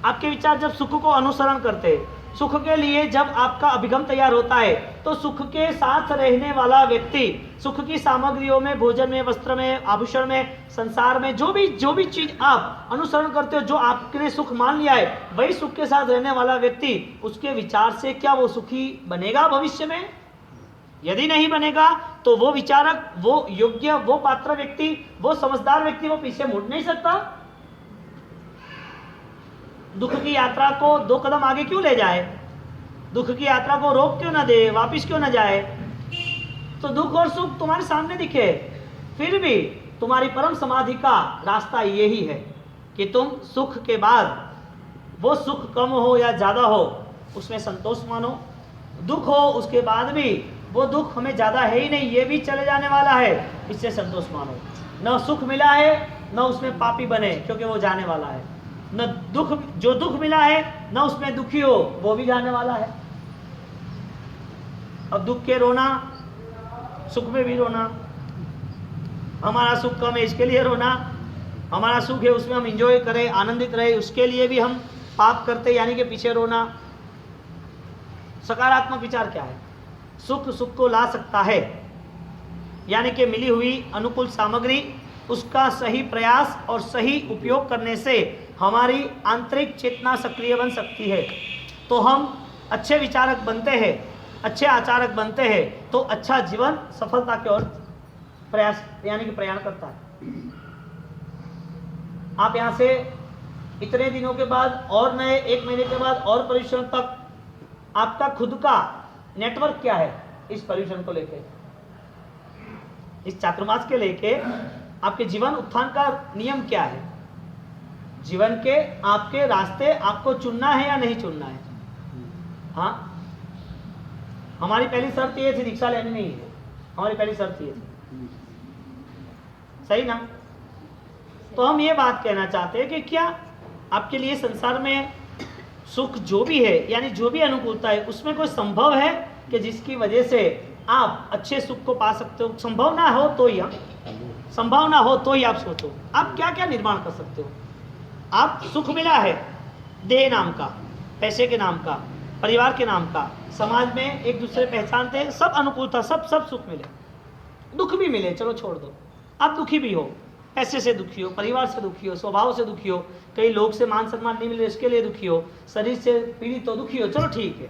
आपके विचार जब सुख को अनुसरण करते हैं, सुख के लिए जब आपका अभिगम तैयार होता है, तो सुख के साथ रहने वाला व्यक्ति सुख की सामग्रियों में, भोजन में, वस्त्र में, आभूषण में, संसार में जो भी चीज आप अनुसरण करते हो, जो आपने सुख मान लिया है, वही सुख के साथ रहने वाला व्यक्ति, उसके विचार से क्या वो सुखी बनेगा भविष्य में? यदि नहीं बनेगा तो वो विचारक, वो योग्य, वो पात्र व्यक्ति, वो समझदार व्यक्ति वो पीछे मुड़ नहीं सकता। दुख की यात्रा को 2 कदम आगे क्यों ले जाए? दुख की यात्रा को रोक क्यों ना दे, वापिस क्यों ना जाए? तो दुख और सुख तुम्हारे सामने दिखे, फिर भी तुम्हारी परम समाधि का रास्ता यही है कि तुम सुख के बाद, वो सुख कम हो या ज्यादा हो, उसमें संतोष मानो। दुख हो उसके बाद भी वो दुख हमें ज्यादा है ही नहीं, ये भी चले जाने वाला है, इससे संतोष मानो। न सुख मिला है न उसमें पापी बने, क्योंकि वो जाने वाला है। न दुख, जो दुख मिला है न उसमें दुखी हो, वो भी जाने वाला है। अब दुख के रोना, सुख में भी रोना, हमारा सुख कम है इसके लिए रोना, हमारा सुख है उसमें हम एंजॉय करें, आनंदित रहे, उसके लिए भी हम पाप करते यानी कि पीछे रोना। सकारात्मक विचार क्या है? सुख को ला सकता है, यानी कि मिली हुई अनुकूल सामग्री, उसका सही प्रयास और सही उपयोग करने से हमारी आंतरिक चेतना सक्रिय बन सकती है, तो हम अच्छे विचारक बनते हैं, अच्छे आचारक बनते हैं, तो अच्छा जीवन सफलता की ओर प्रयास यानी कि प्रयाण करता है। आप यहाँ से इतने दिनों के बाद और नए 1 महीने के बाद और परिश्रम तक, आपका खुद का नेटवर्क क्या है इस परिश्रम को लेके, इस चातुर्मास के लेके आपके जीवन उत्थान का नियम क्या है? जीवन के आपके रास्ते आपको चुनना है या नहीं चुनना है? हाँ, हमारी पहली शर्त ये थी दीक्षा लेनी नहीं है, हमारी पहली शर्त ये थी, सही ना? तो हम ये बात कहना चाहते हैं कि क्या आपके लिए संसार में सुख जो भी है, यानी जो भी अनुकूलता है, उसमें कोई संभव है कि जिसकी वजह से आप अच्छे सुख को पा सकते हो? संभव ना हो तो ही संभव ना हो तो ही आप सोचो आप क्या क्या निर्माण कर सकते हो। आप सुख मिला है देह नाम का, पैसे के नाम का, परिवार के नाम का, समाज में एक दूसरे पहचानते हैं, सब अनुकूलता, सब सुख मिले, दुख भी मिले, चलो छोड़ दो, आप दुखी भी हो, पैसे से दुखी हो, परिवार से दुखी हो, स्वभाव से दुखी हो, कई लोग से मान सम्मान नहीं मिले इसके लिए दुखी हो, शरीर से पीड़ित हो, दुखी हो, चलो ठीक है।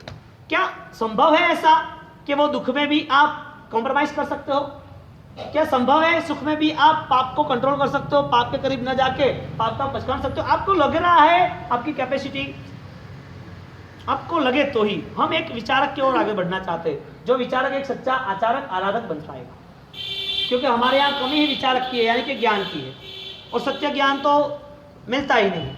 क्या संभव है ऐसा कि वो दुख में भी आप कॉम्प्रोमाइज कर सकते हो? क्या संभव है सुख में भी आप पाप को कंट्रोल कर सकते हो, पाप के करीब न जाके पाप का पहचान सकते हो? आपको लग रहा है आपकी कैपेसिटी, आपको लगे तो ही। हम एक विचारक की ओर आगे बढ़ना चाहते हैं, जो विचारक एक सच्चा आचारक आराधक बन पाएगा, क्योंकि हमारे यहाँ कमी ही विचारक की है, यानी कि ज्ञान की है, और सत्य ज्ञान तो मिलता ही नहीं,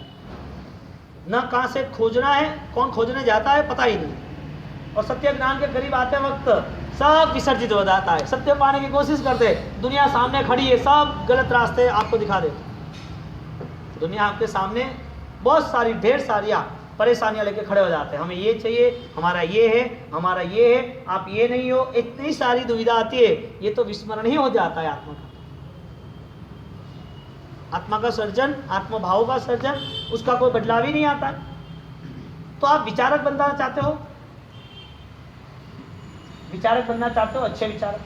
न कहाँ से खोजना है, कौन खोजने जाता है पता ही नहीं, और सत्य ज्ञान के करीब आते वक्त सब विसर्जित हो जाता है। सत्य पाने की कोशिश करते, दुनिया सामने खड़ी है, सब गलत रास्ते आपको दिखा देते। दुनिया आपके सामने बहुत सारी ढेर सारी परेशानियां लेके खड़े हो जाते हैं। हमें ये चाहिए, हमारा ये है, हमारा ये है, आप ये नहीं हो, इतनी सारी दुविधा आती है। ये तो विस्मरण ही हो जाता है आत्मा का। आत्मा का सर्जन, आत्मा भाव का सर्जन, उसका कोई बदलाव ही नहीं आता है। तो आप विचारक बनना चाहते हो, विचारक बनना चाहते हो, अच्छे विचारक।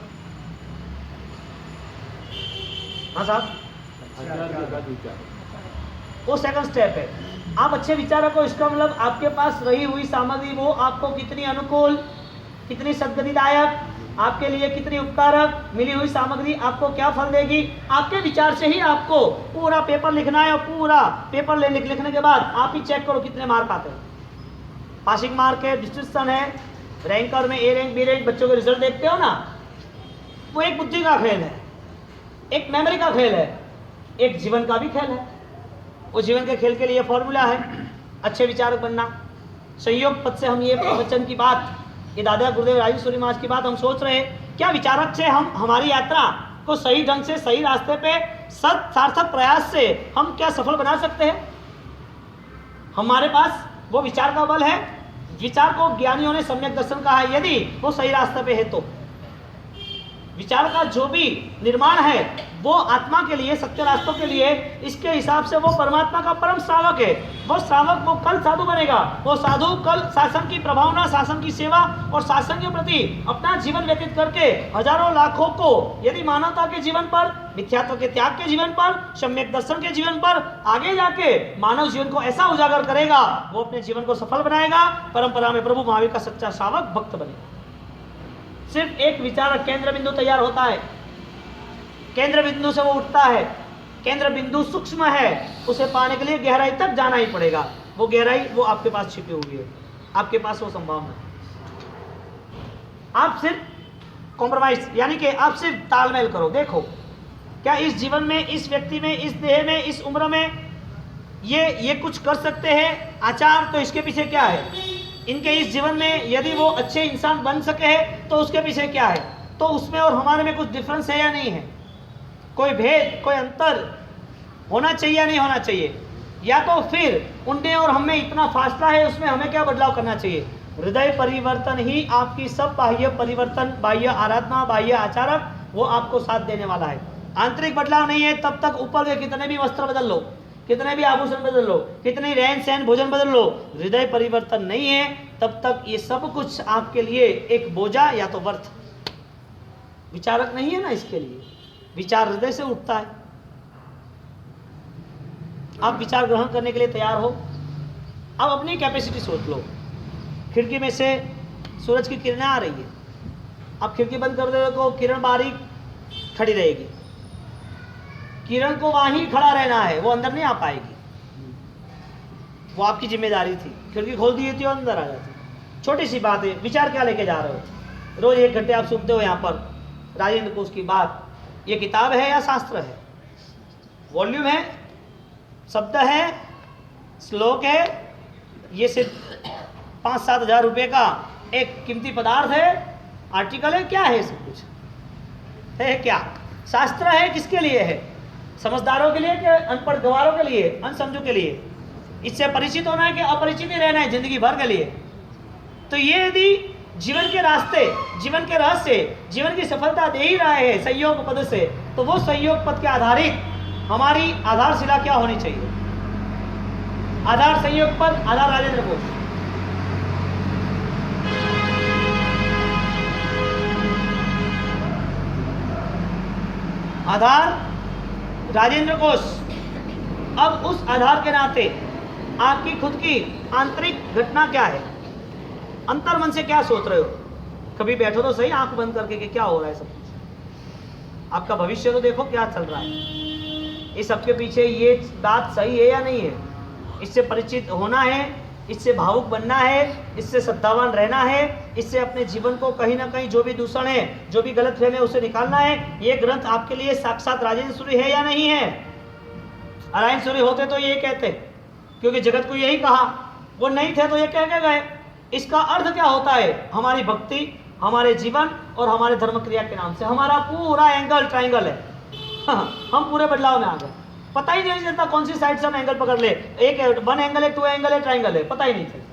हाँ साहब, वो सेकंड स्टेप है। आप अच्छे विचारक हो, इसका मतलब आपके पास रही हुई सामग्री वो आपको कितनी अनुकूल, कितनी सद्गतिदायक, आपके लिए कितनी उपकारक, मिली हुई सामग्री आपको क्या फल देगी, आपके विचार से ही आपको पूरा पेपर लिखना है। और पूरा पेपर लिखने के बाद आप ही चेक करो कितने मार्क आते हैं। पासिंग मार्क है, डिस्ट्रिब्यूशन है, रैंकर में ए रैंक बी रैंक, बच्चों के रिजल्ट देखते हो ना, वो एक बुद्धि का खेल है, एक मेमोरी का खेल है, एक जीवन का भी खेल है। वो जीवन के खेल के लिए फॉर्मूला है अच्छे विचारक बनना। संयोग पद से हम ये वचन की बात, ये दादा गुरुदेव राजेंद्र सूरी महाराज की बात हम सोच रहे हैं, क्या विचारक से हम हमारी यात्रा को सही ढंग से, सही रास्ते पे, सत सार्थक प्रयास से हम क्या सफल बना सकते हैं। हमारे पास वो विचार का बल है। विचार को ज्ञानियों ने सम्यक दर्शन कहा है, यदि वो सही रास्ते पे है तो। विचार का जो भी निर्माण है वो आत्मा के लिए, सत्य रास्तों के लिए, इसके हिसाब से वो परमात्मा का परम श्रावक है। वो श्रावक वो कल साधु बनेगा, वो साधु कल शासन की प्रभावना, शासन की सेवा और शासन के प्रति अपना जीवन व्यतीत करके हजारों लाखों को, यदि मानवता के जीवन पर, मिथ्यात्व के त्याग के जीवन पर, सम्यक दर्शन के जीवन पर आगे जाके मानव जीवन को ऐसा उजागर करेगा, वो अपने जीवन को सफल बनाएगा, परंपरा में प्रभु महावीर का सच्चा श्रावक भक्त बनेगा। सिर्फ एक विचारक केंद्र बिंदु तैयार होता है, केंद्र बिंदु से वो उठता है। केंद्र बिंदु सूक्ष्म है, उसे पाने के लिए गहराई तक जाना ही पड़ेगा। वो गहराई वो आपके पास छिपी हुई है, आपके पास वो संभावना है। आप सिर्फ कॉम्प्रोमाइज, यानी कि आप सिर्फ तालमेल करो, देखो क्या इस जीवन में, इस व्यक्ति में, इस देह में, इस उम्र में ये कुछ कर सकते हैं। आचार तो इसके पीछे क्या है, इनके इस जीवन में यदि वो अच्छे इंसान बन सके हैं तो उसके पीछे क्या है, तो उसमें और हमारे में कुछ डिफरेंस है या नहीं है, कोई भेद, कोई अंतर होना चाहिए या नहीं होना चाहिए, या तो फिर उनमें और हमें इतना फासला है, उसमें हमें क्या बदलाव करना चाहिए। हृदय परिवर्तन ही आपकी सब बाह्य परिवर्तन, बाह्य आराधना, बाह्य आचारक, वो आपको साथ देने वाला है। आंतरिक बदलाव नहीं है तब तक ऊपर के कितने भी वस्त्र बदल लो, कितने भी आभूषण बदल लो, कितनी रहन सहन भोजन बदल लो, हृदय परिवर्तन नहीं है तब तक ये सब कुछ आपके लिए एक बोझा या तो व्यर्थ। विचारक नहीं है ना, इसके लिए विचार हृदय से उठता है। आप विचार ग्रहण करने के लिए तैयार हो। अब अपनी कैपेसिटी सोच लो। खिड़की में से सूरज की किरणें आ रही है, आप खिड़की बंद कर दो तो किरण बारीक खड़ी रहेगी, किरण को वहीं खड़ा रहना है, वो अंदर नहीं आ पाएगी। वो आपकी जिम्मेदारी थी, खिड़की खोल दी थी और अंदर आ जाती। छोटी सी बात है, विचार क्या लेके जा रहे हो। रोज 1 घंटे आप सुनते हो यहाँ पर राजेंद्र कोश की बात। ये किताब है या शास्त्र है, वॉल्यूम है, शब्द है, श्लोक है, ये सिर्फ 5-7 हज़ार रुपये का एक कीमती पदार्थ है, आर्टिकल है, क्या है, सब कुछ है। क्या शास्त्र है, किसके लिए है, समझदारों के लिए कि अनपढ़ गवारों के लिए, अनसमझों के लिए। इससे परिचित होना है कि अपरिचित ही रहना है जिंदगी भर के लिए। तो ये यदि जीवन के रास्ते, जीवन के रहस्य, जीवन की सफलता दे ही रहा है संयोग पद से, तो वो संयोग पद के आधारित हमारी आधारशिला क्या होनी चाहिए। आधार संयोग पद, आधार राजेंद्र कोश। आधार राजेंद्र कोश। अब उस आधार के नाते आपकी खुद की आंतरिक घटना क्या है, अंतर मन से क्या सोच रहे हो। कभी बैठो तो सही आंख बंद करके कि क्या हो रहा है सब कुछ। आपका भविष्य तो देखो क्या चल रहा है, इस सबके पीछे ये बात सही है या नहीं है, इससे परिचित होना है, इससे भावुक बनना है, इससे श्रद्धावान रहना है, इससे अपने जीवन को कहीं ना कहीं जो भी दूषण है, जो भी गलत फहमी है उसे निकालना है। ये ग्रंथ आपके लिए साक्षात राजेंद्र सूरी है या नहीं है। राजेंद्र सूरी होते तो ये कहते, क्योंकि जगत को यही कहा, वो नहीं थे तो ये कह के गए। इसका अर्थ क्या होता है, हमारी भक्ति, हमारे जीवन और हमारे धर्म क्रिया के नाम से हमारा पूरा एंगल ट्राइंगल है। हम पूरे बदलाव में आ गए, पता ही नहीं चलता कौन सी साइड से हम एंगल पकड़ ले। एक 1 एंगल है, 2 एंगल है, ट्राइंगल है, पता ही नहीं चलता।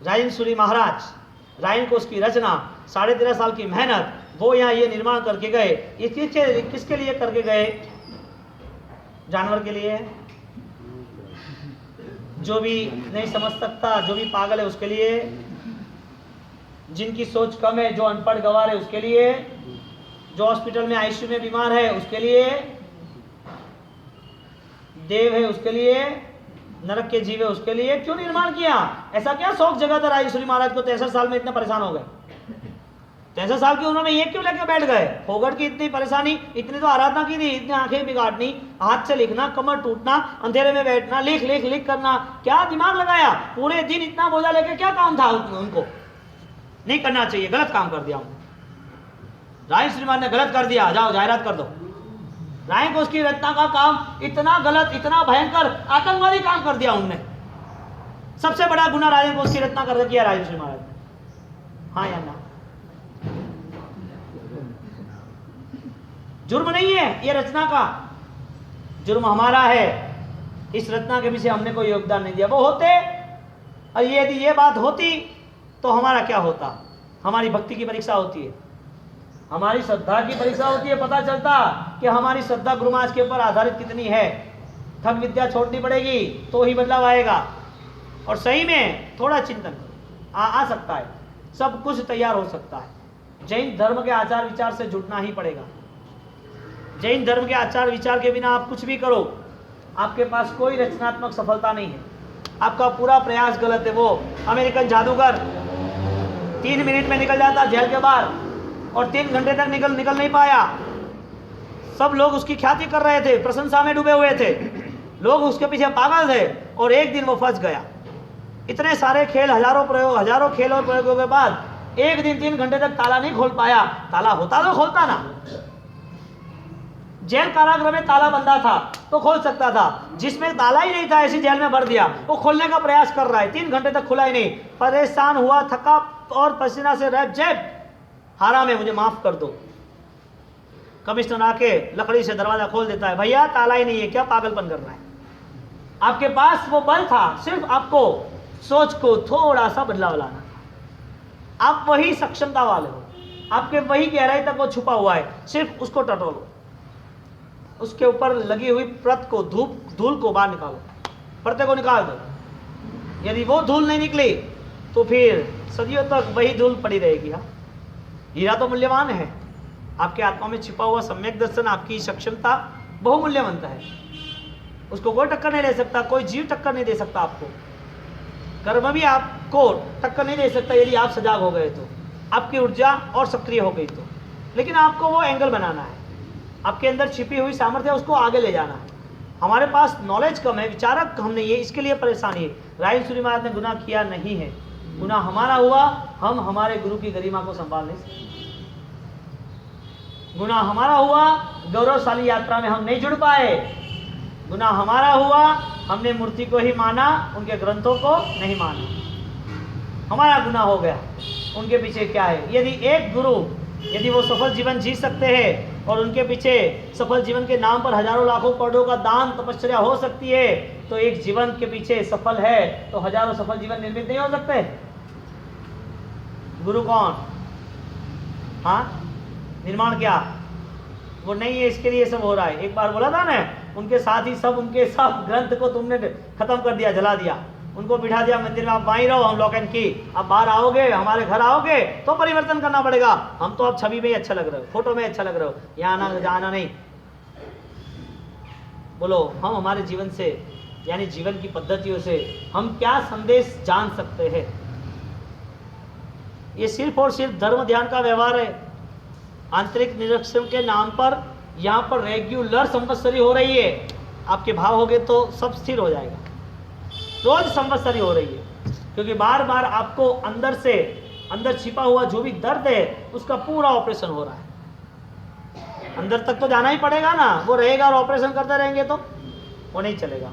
रायन सूरी महाराज, रायन को उसकी रचना, 13.5 साल की मेहनत, वो यहाँ ये निर्माण करके गए। ये किसके लिए करके गए? जानवर के लिए, जो भी नहीं समझ सकता, जो भी पागल है उसके लिए, जिनकी सोच कम है, जो अनपढ़ गवार है उसके लिए, जो हॉस्पिटल में आईसीयू में बीमार है उसके लिए, देव है उसके लिए, नरक के जीव है उसके लिए। क्यों निर्माण किया? ऐसा क्या शौक जगा था राजेश्वरी महाराज को 63 साल में इतना परेशान हो गए? 63 साल की उन्होंने ये क्यों लेके बैठ गए? फोगट की इतनी परेशानी, इतनी तो आराधना की थी, इतनी आंखें बिगाड़नी, हाथ से लिखना, कमर टूटना, अंधेरे में बैठना, लिख लिख लिख करना, क्या दिमाग लगाया? पूरे दिन इतना बोझा लेके क्या काम था उनको? नहीं करना चाहिए, गलत काम कर दिया उन्होंने। राजेश्वरी महाराज ने गलत कर दिया, जाओ जाहिरात कर दो। राय को उसकी रचना का काम इतना गलत, इतना भयंकर, आतंकवादी काम कर दिया उनने। सबसे बड़ा गुना राजन को उसकी रचना कर किया राजेश्वरी महाराज ने। हाँ या ना? जुर्म नहीं है ये रचना का, जुर्म हमारा है। इस रचना के पीछे हमने कोई योगदान नहीं दिया। वो होते, और यदि ये बात होती तो हमारा क्या होता? हमारी भक्ति की परीक्षा होती है, हमारी श्रद्धा की परीक्षा होती है। पता चलता कि हमारी श्रद्धा गुरु महाराज के ऊपर आधारित कितनी है। ठग विद्या छोड़नी पड़ेगी तो ही बदलाव आएगा। और सही में थोड़ा चिंतन करो, आ सकता है, सब कुछ तैयार हो सकता है। जैन धर्म के आचार विचार से जुड़ना ही पड़ेगा। जैन धर्म के आचार विचार के बिना आप कुछ भी करो, आपके पास कोई रचनात्मक सफलता नहीं है। आपका पूरा प्रयास गलत है। वो अमेरिकन जादूगर 3 मिनट में निकल जाता जेल के बाहर, और 3 घंटे तक निकल नहीं पाया। सब लोग उसकी ख्याति कर रहे थे, प्रशंसा में डूबे हुए थे, लोग उसके पीछे पागल थे, और एक दिन वो फंस गया। इतने सारे खेल, हजारों खेल और प्रयोगों के बाद एक दिन 3 घंटे तक ताला नहीं खोल पाया। ताला होता तो खोलता ना। जेल कारागृह में ताला बंधा था तो खोल सकता था, जिसमें ताला ही नहीं था ऐसी जेल में भर दिया। वो खोलने का प्रयास कर रहा है, 3 घंटे तक खुला ही नहीं। परेशान हुआ, थका और पसीना से रैप जैप, हारा में मुझे माफ कर दो। कमिश्नर आके लकड़ी से दरवाजा खोल देता है, भैया ताला ही नहीं है, क्या पागलपन कर रहा है? आपके पास वो बल था, सिर्फ आपको सोच को थोड़ा सा बदलाव लाना था। आप वही सक्षमता वाले हो, आपके वही गहराई तक वो छुपा हुआ है, सिर्फ उसको टटोलो। उसके ऊपर लगी हुई प्रत को, धूल को बाहर निकालो, पर्दे को निकाल दो। यदि वो धूल नहीं निकली तो फिर सदियों तक वही धूल पड़ी रहेगी। हाँ, हीरा तो मूल्यवान है, आपके आत्मा में छिपा हुआ सम्यक दर्शन, आपकी सक्षमता बहुमूल्यवंत है। उसको कोई टक्कर नहीं दे सकता, कोई जीव टक्कर नहीं दे सकता आपको। कर्म भी आपको टक्कर नहीं दे सकता यदि आप सजाग हो गए तो, आपकी ऊर्जा और सक्रिय हो गई तो। लेकिन आपको वो एंगल बनाना है, आपके अंदर छिपी हुई सामर्थ्य उसको आगे ले जाना है। हमारे पास नॉलेज कम है, विचारक हम नहीं है, इसके लिए परेशानी है। राजेश्वरी महाराज ने गुनाह किया नहीं है, गुनाह हमारा हुआ, हम हमारे गुरु की गरिमा को संभाल नहीं सकते। गुनाह हमारा हुआ, गौरवशाली यात्रा में हम नहीं जुड़ पाए। गुनाह हमारा हुआ, हमने मूर्ति को ही माना, उनके ग्रंथों को नहीं माना। हमारा गुनाह हो गया। उनके पीछे क्या है? यदि एक गुरु, यदि वो सफल जीवन जी सकते हैं और उनके पीछे सफल जीवन के नाम पर हजारों लाखों करोड़ों का दान तपस्या हो सकती है, तो एक जीवन के पीछे सफल है तो हजारों सफल जीवन निर्मित नहीं हो सकते? गुरु कौन? हाँ, निर्माण क्या? वो नहीं है, इसके लिए सब हो रहा है। एक बार बोला था ना, उनके साथ ही सब, उनके सब ग्रंथ को तुमने खत्म कर दिया, जला दिया, उनको बिठा दिया मंदिर में, आप वहीं रहो, हम लॉक एंड की। आप बाहर आओगे, हमारे घर आओगे तो परिवर्तन करना पड़ेगा। हम तो अब छवि में ही अच्छा लग रहे हो, फोटो में अच्छा लग रहे हो, यहाँ आना जाना नहीं। बोलो, हम हमारे जीवन से, यानी जीवन की पद्धतियों से हम क्या संदेश जान सकते हैं? ये सिर्फ और सिर्फ धर्म ध्यान का व्यवहार है। आंतरिक निरीक्षण के नाम पर यहाँ पर रेगुलर संवत्सरी हो रही है। आपके भाव हो गए तो सब स्थिर हो जाएगा। रोज संवत्सरी हो रही है, क्योंकि बार बार आपको अंदर से, अंदर छिपा हुआ जो भी दर्द है उसका पूरा ऑपरेशन हो रहा है। अंदर तक तो जाना ही पड़ेगा ना, वो रहेगा और ऑपरेशन करते रहेंगे तो वो नहीं चलेगा।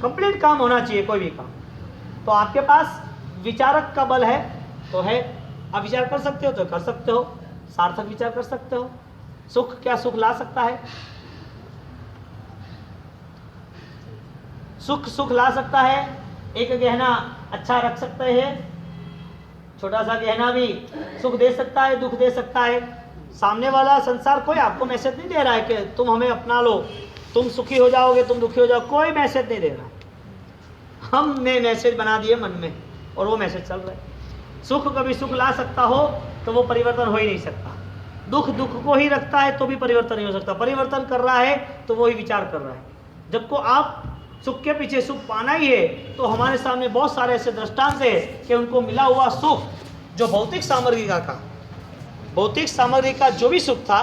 कंप्लीट काम होना चाहिए कोई भी काम। तो आपके पास विचारक का बल है तो है, आप विचार कर सकते हो तो कर सकते हो, सार्थक विचार कर सकते हो। सुख क्या सुख ला सकता है? सुख सुख ला सकता है। एक गहना अच्छा रख सकते हैं, छोटा सा गहना भी सुख दे सकता है, दुख दे सकता है। सामने वाला संसार कोई आपको मैसेज नहीं दे रहा है कि तुम हमें अपना लो, तुम सुखी हो जाओगे, तुम दुखी हो जाओ, कोई मैसेज नहीं दे रहा। हमने मैसेज बना दिए मन में और वो मैसेज चल रहा है। सुख कभी सुख ला सकता हो तो वो परिवर्तन हो ही नहीं सकता। दुख दुख को ही रखता है तो भी परिवर्तन नहीं हो सकता। परिवर्तन कर रहा है तो वो ही विचार कर रहा है। जब को आप सुख के पीछे सुख पाना ही है तो हमारे सामने बहुत सारे ऐसे दृष्टांत है कि उनको मिला हुआ सुख जो भौतिक सामग्री का भौतिक सामग्री का जो भी सुख था,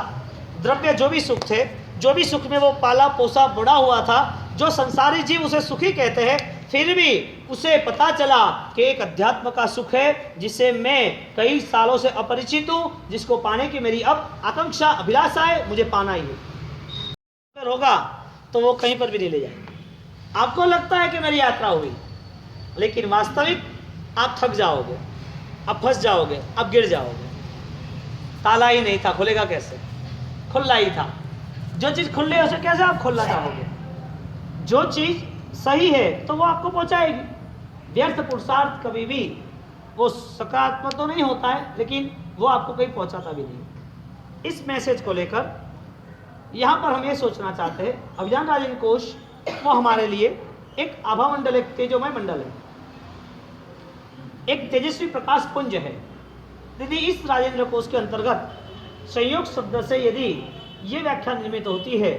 द्रव्य जो भी सुख थे, जो भी सुख में वो पाला पोसा बड़ा हुआ था, जो संसारी जीव उसे सुखी कहते हैं, फिर भी उसे पता चला कि एक अध्यात्म का सुख है जिसे मैं कई सालों से अपरिचित हूँ, जिसको पाने की मेरी अब आकांक्षा अभिलाषा है, मुझे पाना ही है। अगर होगा तो वो कहीं पर भी नहीं ले जाएगा। आपको लगता है कि मेरी यात्रा हुई, लेकिन वास्तविक आप थक जाओगे, अब फंस जाओगे, अब गिर जाओगे। ताला ही नहीं था, खुलेगा कैसे? खुला ही था। जो चीज़ खुली है उसे कैसे आप खोलना चाहोगे? जो चीज़ सही है तो वो आपको पहुंचाएगी। व्यर्थ पुरुषार्थ कभी भी वो सकारात्मक तो नहीं होता है, लेकिन वो आपको कहीं पहुंचाता भी नहीं। इस मैसेज को लेकर यहाँ पर हम ये सोचना चाहते हैं, अभिज्ञान राजन कोश वो हमारे लिए एक आभा मंडल, एक तेजोमय मंडल है, एक तेजस्वी प्रकाश पुंज है। यदि इस राजेंद्र कोश के अंतर्गत संयोग शब्द से यदि ये व्याख्या निर्मित होती है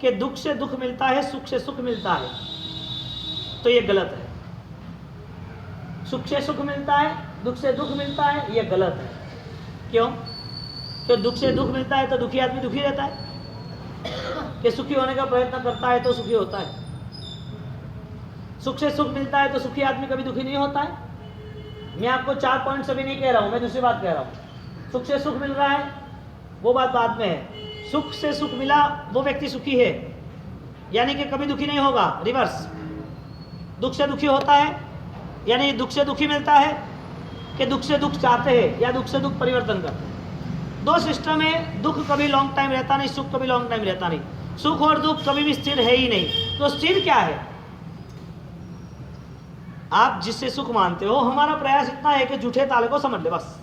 कि दुख से दुख मिलता है, सुख से सुख मिलता है, तो ये गलत है। सुख से सुख मिलता है, दुख से दुख मिलता है, ये गलत है। क्यों? क्यों दुख से दुख मिलता है तो दुखी आदमी दुखी रहता है, कि सुखी होने का प्रयत्न करता है तो सुखी होता है। सुख से सुख मिलता है तो सुखी आदमी कभी दुखी नहीं होता है। मैं आपको 4 पॉइंट्स अभी नहीं कह रहा हूं, मैं दूसरी बात कह रहा हूं। सुख से सुख मिल रहा है वो बात बाद में है। सुख से सुख मिला वो व्यक्ति सुखी है, यानी कि कभी दुखी नहीं होगा। रिवर्स, दुख से दुखी होता है यानी दुख से दुखी मिलता है कि दुख से दुख चाहते हैं या दुख से दुख परिवर्तन करते हैं। 2 सिस्टम है। दुख कभी लॉन्ग टाइम रहता नहीं, सुख कभी लॉन्ग टाइम रहता नहीं। सुख और दुख कभी भी स्थिर है ही नहीं। तो स्थिर क्या है? आप जिससे सुख मानते हो, हमारा प्रयास इतना है कि झूठे ताले को समझ ले। बस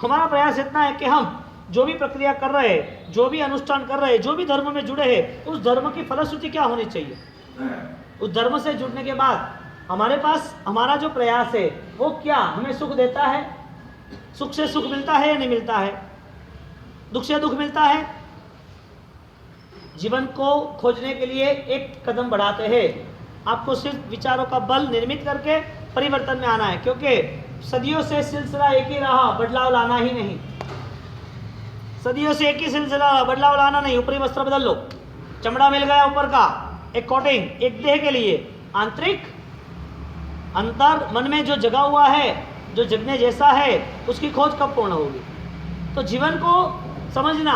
हमारा प्रयास इतना है कि हम जो भी प्रक्रिया कर रहे हैं, जो भी अनुष्ठान कर रहे हैं, जो भी धर्म में जुड़े हैं, उस धर्म की फलश्रुति क्या होनी चाहिए। उस धर्म से जुड़ने के बाद हमारे पास हमारा जो प्रयास है वो क्या हमें सुख देता है? सुख से सुख मिलता है या नहीं मिलता है? दुख से दुख मिलता है? जीवन को खोजने के लिए एक कदम बढ़ाते हैं। आपको सिर्फ विचारों का बल निर्मित करके परिवर्तन में आना है, क्योंकि सदियों से सिलसिला एक ही रहा, बदलाव लाना ही नहीं। सदियों से एक ही सिलसिला, बदलाव लाना नहीं। ऊपरी वस्त्र बदल लो, चमड़ा मिल गया ऊपर का, एक कोटिंग, एक देह के लिए। आंतरिक अंतर मन में जो जगा हुआ है, जो जगने जैसा है, उसकी खोज कब पूर्ण होगी? तो जीवन को समझना,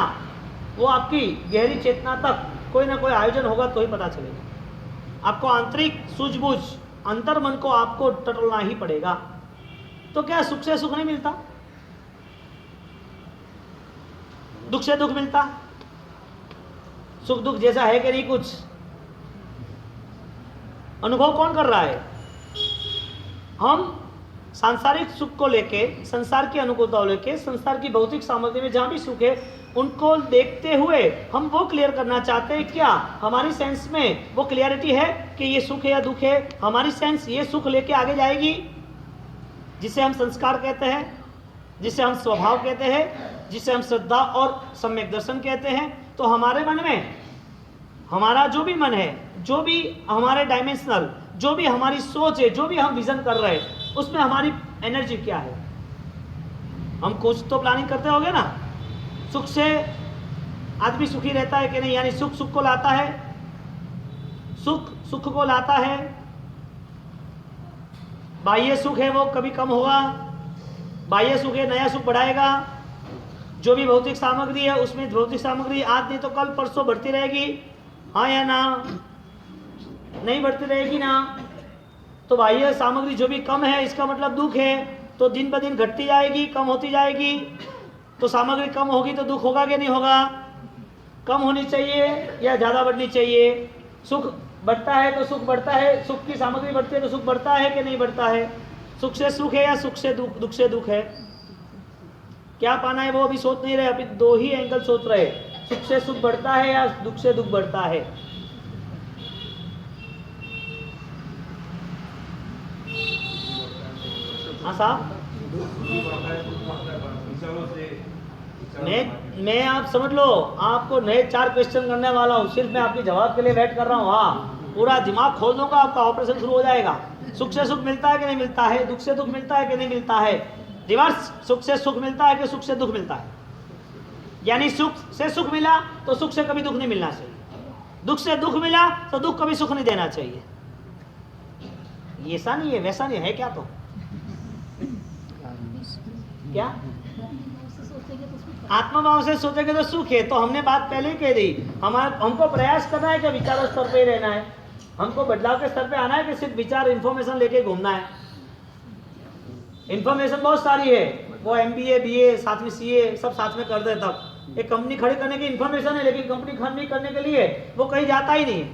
वो आपकी गहरी चेतना तक कोई ना कोई आयोजन होगा तो ही पता चलेगा। आपको आंतरिक सूझबूझ, अंतर मन को आपको टटोलना ही पड़ेगा। तो क्या सुख से सुख नहीं मिलता? दुख से दुख मिलता? सुख दुख जैसा है कि नहीं? कुछ अनुभव कौन कर रहा है? हम सांसारिक सुख को लेके, संसार की अनुकूलता लेके, संसार की भौतिक सामग्री में जहां भी सुख है उनको देखते हुए हम वो क्लियर करना चाहते हैं। क्या हमारी सेंस में वो क्लियरिटी है कि ये सुख है या दुख है? हमारी सेंस ये सुख लेके आगे जाएगी, जिसे हम संस्कार कहते हैं, जिसे हम स्वभाव कहते हैं, जिसे हम श्रद्धा और सम्यक दर्शन कहते हैं। तो हमारे मन में, हमारा जो भी मन है, जो भी हमारे डायमेंशनल, जो भी हमारी सोच है, जो भी हम विजन कर रहे हैं, उसमें हमारी एनर्जी क्या है? हम कुछ तो प्लानिंग करते होंगे ना। सुख से आदमी सुखी रहता है कि नहीं? यानी सुख सुख को लाता है, सुख सुख को लाता है। बाह्य सुख है वो कभी कम होगा, बाह्य सुख है नया सुख बढ़ाएगा। जो भी भौतिक सामग्री है उसमें भौतिक सामग्री आज नहीं तो कल परसों बढ़ती रहेगी, हाँ या ना? नहीं बढ़ती रहेगी ना। तो बाह्य सामग्री जो भी कम है इसका मतलब दुख है। तो दिन ब दिन घटती जाएगी, कम होती जाएगी। तो सामग्री कम होगी तो दुख होगा कि नहीं होगा? कम होनी चाहिए या ज़्यादा बढ़नी चाहिए? सुख बढ़ता है तो सुख बढ़ता है, सुख की सामग्री बढ़ती है तो सुख बढ़ता है कि नहीं बढ़ता है? सुख से सुख है या सुख से दुख, दुख से दुख है? क्या पाना है वो अभी सोच नहीं रहे, अभी दो ही एंगल सोच रहे, सुख से सुख बढ़ता है या दुख से दुख बढ़ता है। हाँ साहब, मैं आप समझ लो, आपको नए 4 क्वेश्चन करने वाला हूँ, सिर्फ मैं आपके जवाब के लिए वेट कर रहा हूँ। हाँ, पूरा दिमाग खोल दूंगा, आपका ऑपरेशन शुरू हो जाएगा। सुख से सुख मिलता है कि नहीं मिलता है? दुख से दुख मिलता है कि नहीं मिलता है? रिवर्स, सुख से सुख मिलता है कि सुख से दुख मिलता है? यानी सुख से सुख मिला तो सुख से कभी दुख नहीं मिलना चाहिए, दुख से दुख मिला तो दुख कभी सुख नहीं देना चाहिए। ऐसा नहीं है, वैसा नहीं है क्या? तो क्या आत्मभाव से सोचेंगे तो सुख है? तो हमने बात पहले ही कह दी, हमको प्रयास करना है कि विचारों स्तर पे ही रहना है, हमको बदलाव के स्तर पे आना है कि सिर्फ विचार इन्फॉर्मेशन लेके घूमना है? इन्फॉर्मेशन बहुत सारी है, वो MBA BA साथ में CA सब साथ में कर दे तब एक कंपनी खड़ी करने की इन्फॉर्मेशन है, लेकिन कंपनी खड़ी करने के लिए वो कहीं जाता ही नहीं है।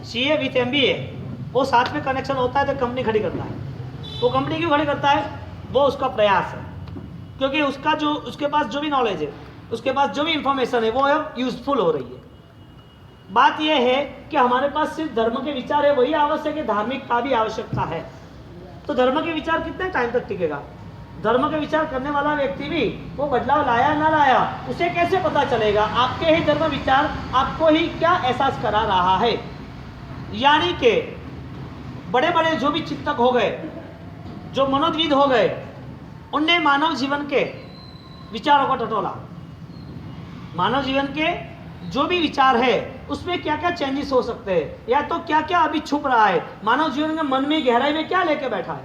CA विथ MBA वो साथ में कनेक्शन होता है तो कंपनी खड़ी करता है। वो कंपनी क्यों खड़ी करता है? वो उसका प्रयास है, क्योंकि उसके पास जो भी नॉलेज है, उसके पास जो भी इंफॉर्मेशन है वो यूजफुल हो रही है। बात यह है कि हमारे पास सिर्फ धर्म के विचार है वही आवश्यक है, धार्मिक का भी आवश्यकता है। तो धर्म के विचार कितने टाइम तक टिकेगा? धर्म के विचार करने वाला व्यक्ति भी वो बदलाव लाया ना लाया, उसे कैसे पता चलेगा? आपके ही धर्म विचार आपको ही क्या एहसास करा रहा है? यानी कि बड़े बड़े जो भी चिंतक हो गए, जो मनोविद हो गए, उनने मानव जीवन के विचारों को टटोला। मानव जीवन के जो भी विचार है उसमें क्या क्या चेंजेस हो सकते हैं, या तो क्या क्या अभी छुप रहा है, मानव जीवन के मन में गहराई में क्या लेके बैठा है,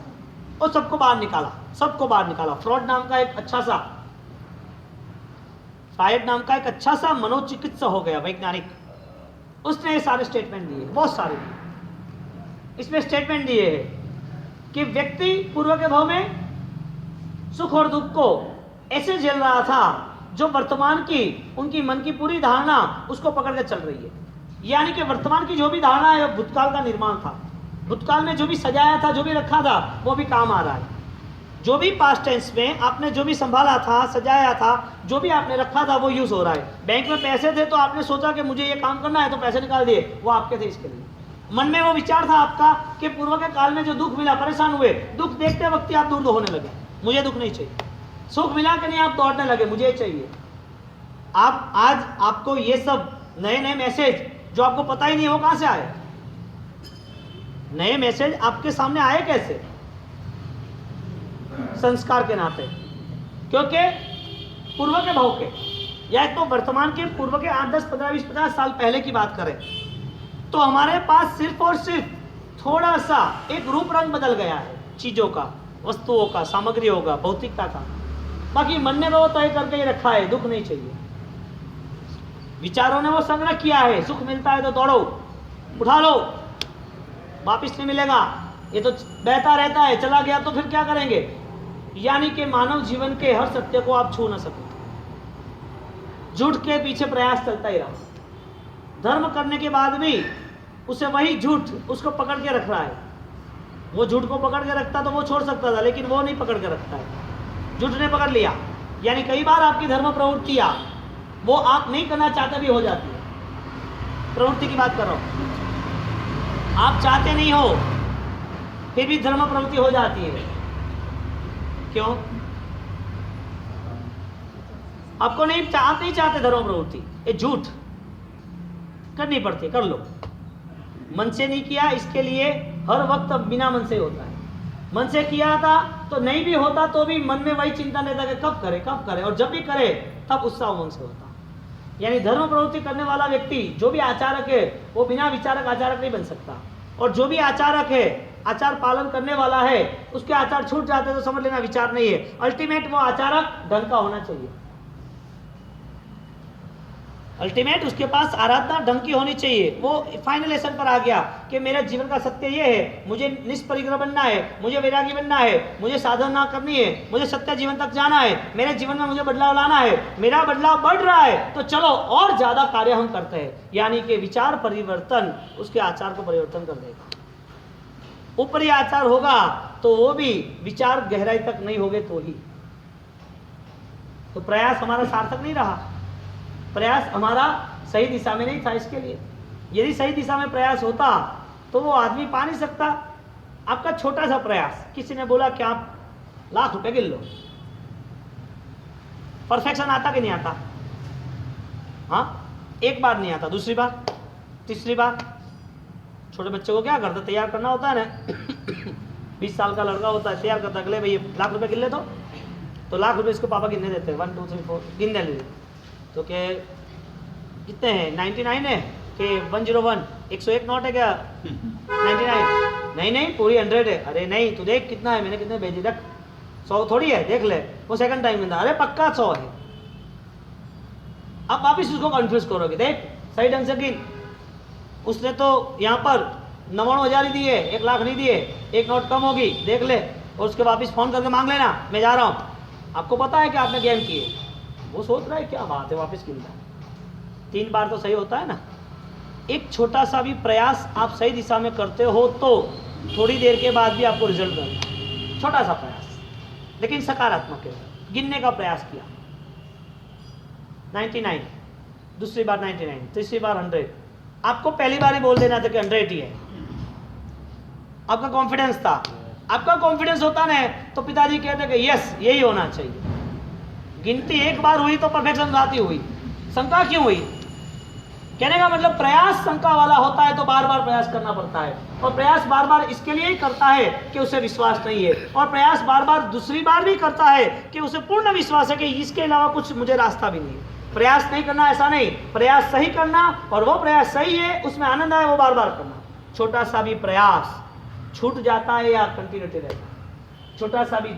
और सबको बाहर निकाला, सबको बाहर निकाला। फ्रॉड नाम का एक अच्छा सा मनोचिकित्सा हो गया, वैज्ञानिक, उसने ये सारे स्टेटमेंट दिए, बहुत सारे इसमें स्टेटमेंट दिए हैं कि व्यक्ति पूर्व के भाव में सुख और दुख को ऐसे झेल रहा था जो वर्तमान की उनकी मन की पूरी धारणा उसको पकड़ के चल रही है। यानी कि वर्तमान की जो भी धारणा है वो भूतकाल का निर्माण था, भूतकाल में जो भी सजाया था, जो भी रखा था वो भी काम आ रहा है। जो भी पास्ट टेंस में आपने जो भी संभाला था, सजाया था, जो भी आपने रखा था वो यूज हो रहा है। बैंक में पैसे थे तो आपने सोचा कि मुझे ये काम करना है तो पैसे निकाल दिए, वो आपके थे इसके लिए। मन में वो विचार था आपका कि पूर्व के काल में जो दुख मिला, परेशान हुए, दुख देखते वक्त ही आप दूर होने लगे, मुझे दुख नहीं चाहिए। सुख मिला कि नहीं, आप दौड़ने लगे, मुझे चाहिए। आप आज आपको ये सब नए नए मैसेज जो आपको पता ही नहीं वो कहां से आए? नए मैसेज आपके सामने आए कैसे? संस्कार के नाते, क्योंकि पूर्व के भाव के, या तो वर्तमान के पूर्व के 8, 10, 15, 20, 50 साल पहले की बात करें तो हमारे पास सिर्फ और सिर्फ थोड़ा सा एक रूप रंग बदल गया है चीजों का, वस्तुओं का, सामग्रियों का, भौतिकता का। बाकी मन ने वो तय करके ही रखा है, दुख नहीं चाहिए। विचारों ने वो संग्रह किया है, सुख मिलता है तो दौड़ो, उठा लो, वापिस नहीं मिलेगा, ये तो बहता रहता है, चला गया तो फिर क्या करेंगे? यानी कि मानव जीवन के हर सत्य को आप छू ना सके, झूठ के पीछे प्रयास चलता ही रहा। धर्म करने के बाद भी उसे वही झूठ उसको पकड़ के रख रहा है। वो झूठ को पकड़ के रखता तो वो छोड़ सकता था, लेकिन वो नहीं पकड़ के रखता है, झूठ ने पकड़ लिया। यानी कई बार आपकी धर्म प्रवृत्तियां वो आप नहीं करना चाहते भी हो जाती है। प्रवृत्ति की बात कर रहा हूं, आप चाहते नहीं हो फिर भी धर्म प्रवृत्ति हो जाती है। क्यों? आपको नहीं, आप नहीं चाहते धर्म प्रवृत्ति, ये झूठ करनी पड़ती, कर लो। मन से नहीं किया, इसके लिए हर वक्त बिना मन से होता है। मन से किया था तो नहीं भी होता तो भी मन में वही चिंता रहता कि कब करे, और जब भी करे तब उत्साह मन से होता। यानी धर्म प्रवृत्ति करने वाला व्यक्ति जो भी आचारक है वो बिना विचारक आचारक नहीं बन सकता, और जो भी आचारक है, आचार पालन करने वाला है, उसके आचार छूट जाते तो समझ लेना विचार नहीं है। अल्टीमेट वो आचारक ढंग का होना चाहिए। अल्टीमेट उसके पास आराधना ढंग की होनी चाहिए। वो फाइनल लेसन पर आ गया कि मेरा जीवन का सत्य ये है, मुझे निष्परिग्रह बनना है, मुझे वैरागी बनना है, मुझे साधना करनी है, मुझे सत्य जीवन तक जाना है, मेरे जीवन में मुझे बदलाव लाना है, मेरा बदलाव बढ़ रहा है, तो चलो और ज्यादा कार्य हम करते हैं। यानी कि विचार परिवर्तन उसके आचार को परिवर्तन कर देगा। ऊपरी आचार होगा तो वो भी विचार गहराई तक नहीं होगे तो ही, तो प्रयास हमारा सार्थक नहीं रहा, प्रयास हमारा सही दिशा में नहीं था। इसके लिए यदि सही दिशा में प्रयास होता तो वो आदमी पा नहीं सकता। आपका छोटा सा प्रयास, किसी ने बोला कि आप ₹1,00,000 गिन लो, परफेक्शन आता कि नहीं आता? हाँ, एक बार नहीं आता, दूसरी बार, तीसरी बार। छोटे बच्चे को क्या करते, तैयार करना होता है ना 20 साल का लड़का होता है, तैयार करता है, अगले भाई ₹1,00,000 गिन ले, तो ₹1,00,000 इसको पापा गिनने देते हैं, 1 2 3 4 गिनने ले, तो क्या कितने हैं? 99 है कि 101, 101 नोट है क्या? 99 नहीं नहीं, पूरी 100 है। अरे नहीं, तू देख कितना है, मैंने कितने भेजे, रख 100 थोड़ी है, देख ले। वो सेकंड टाइम में था, अरे पक्का 100 है। अब वापिस उसको कन्फ्यूज करोगे, देख सही ढंग से गिन। उसने तो यहाँ पर 99,000 ही दिए, 1,00,000 नहीं दिए, एक नोट कम होगी, देख ले, और उसके वापिस फोन करके मांग लेना, मैं जा रहा हूँ। आपको पता है कि आपने गेम किए, वो सोच रहा है क्या बात है, वापस गिनता है। 3 बार तो सही होता है ना। एक छोटा सा भी प्रयास आप सही दिशा में करते हो तो थोड़ी देर के बाद भी आपको रिजल्ट मिलता है। छोटा सा प्रयास, लेकिन सकारात्मक है। गिनने का प्रयास किया, 99, दूसरी बार 99, तीसरी बार 100। आपको पहली बार ही बोल देना था कि 100 ही है, आपका कॉन्फिडेंस था। आपका कॉन्फिडेंस होता ना तो पिताजी कहते कि यस यही होना चाहिए। गिनती एक बार हुई तो परफेक्शन आती हुई, शंका क्यों हुई? कहने का मतलब प्रयास शंका वाला होता है तो बार बार प्रयास करना पड़ता है, और प्रयास बार बार इसके लिए ही करता है कि उसे विश्वास नहीं है, और प्रयास बार बार दूसरी बार भी करता है कि उसे पूर्ण विश्वास है कि इसके अलावा कुछ मुझे रास्ता भी नहीं है। प्रयास नहीं करना ऐसा नहीं, प्रयास सही करना, और वो प्रयास सही है उसमें आनंद आए वो बार बार करना। छोटा सा भी प्रयास छूट जाता है या कंटिन्यूटी रहता है। छोटा सा भी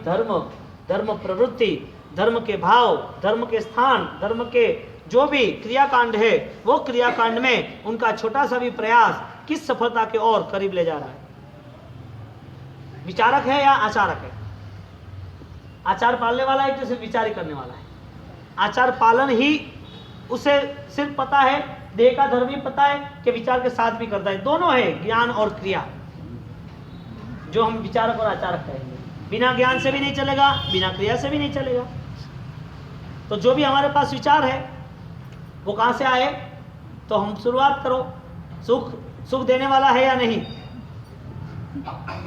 धर्म प्रवृत्ति, धर्म के भाव, धर्म के स्थान, धर्म के जो भी क्रियाकांड है, वो क्रियाकांड में उनका छोटा सा भी प्रयास किस सफलता के और करीब ले जा रहा है। विचारक है या आचारक है? आचार पालने वाला है कि सिर्फ विचार ही करने वाला है? आचार पालन ही उसे सिर्फ पता है, देह का धर्म ही पता है कि विचार के साथ भी करता है। दोनों है, ज्ञान और क्रिया, जो हम विचारक और आचारक कहेंगे। बिना ज्ञान से भी नहीं चलेगा, बिना क्रिया से भी नहीं चलेगा। तो जो भी हमारे पास विचार है वो कहाँ से आए? तो हम शुरुआत करो, सुख देने वाला है या नहीं।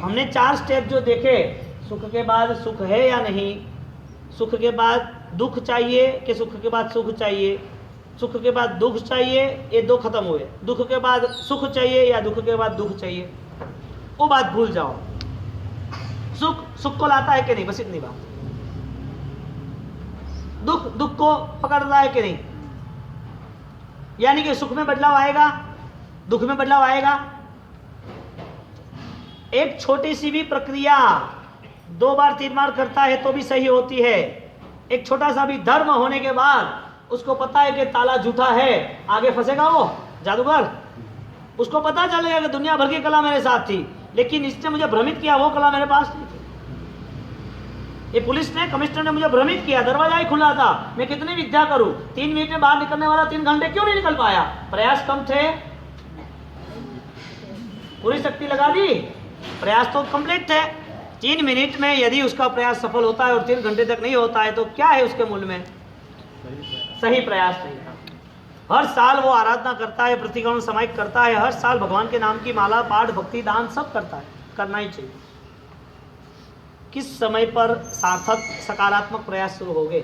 हमने 4 स्टेप जो देखे, सुख के बाद सुख है या नहीं, सुख के बाद दुख चाहिए कि सुख के बाद सुख चाहिए, सुख के बाद दुख चाहिए, ये 2 खत्म हुए। दुख के बाद सुख चाहिए या दुख के बाद दुख चाहिए, वो बात भूल जाओ। सुख को लाता है कि नहीं, बस इतनी बात। दुख को पकड़ता है कि नहीं, यानी कि सुख में बदलाव आएगा, दुख में बदलाव आएगा। एक छोटी सी भी प्रक्रिया 2 बार 3 बार करता है तो भी सही होती है। एक छोटा सा भी धर्म होने के बाद उसको पता है कि ताला झूठा है, आगे फंसेगा वो जादूगर। उसको पता चलेगा कि दुनिया भर की कला मेरे साथ थी, लेकिन इसने मुझे भ्रमित किया, वो कला मेरे पास नहीं थी। ये पुलिस ने, कमिश्नर ने मुझे भ्रमित किया, दरवाजा ही खुला था, मैं कितनी विद्या करूं, 3 मिनट में बाहर निकलने वाला 3 घंटे क्यों नहीं निकल पाया? प्रयास कम थे, पूरी शक्ति लगा दी, प्रयास तो कंप्लीट थे। 3 मिनट में यदि उसका प्रयास सफल होता है और 3 घंटे तक नहीं होता है तो क्या है उसके मूल में? सही प्रयास नहीं था। हर साल वो आराधना करता है, प्रतिक्रमण समाहित करता है, हर साल भगवान के नाम की माला, पाठ, भक्ति, दान सब करता है, करना ही चाहिए। किस समय पर सार्थक सकारात्मक प्रयास शुरू हो गए,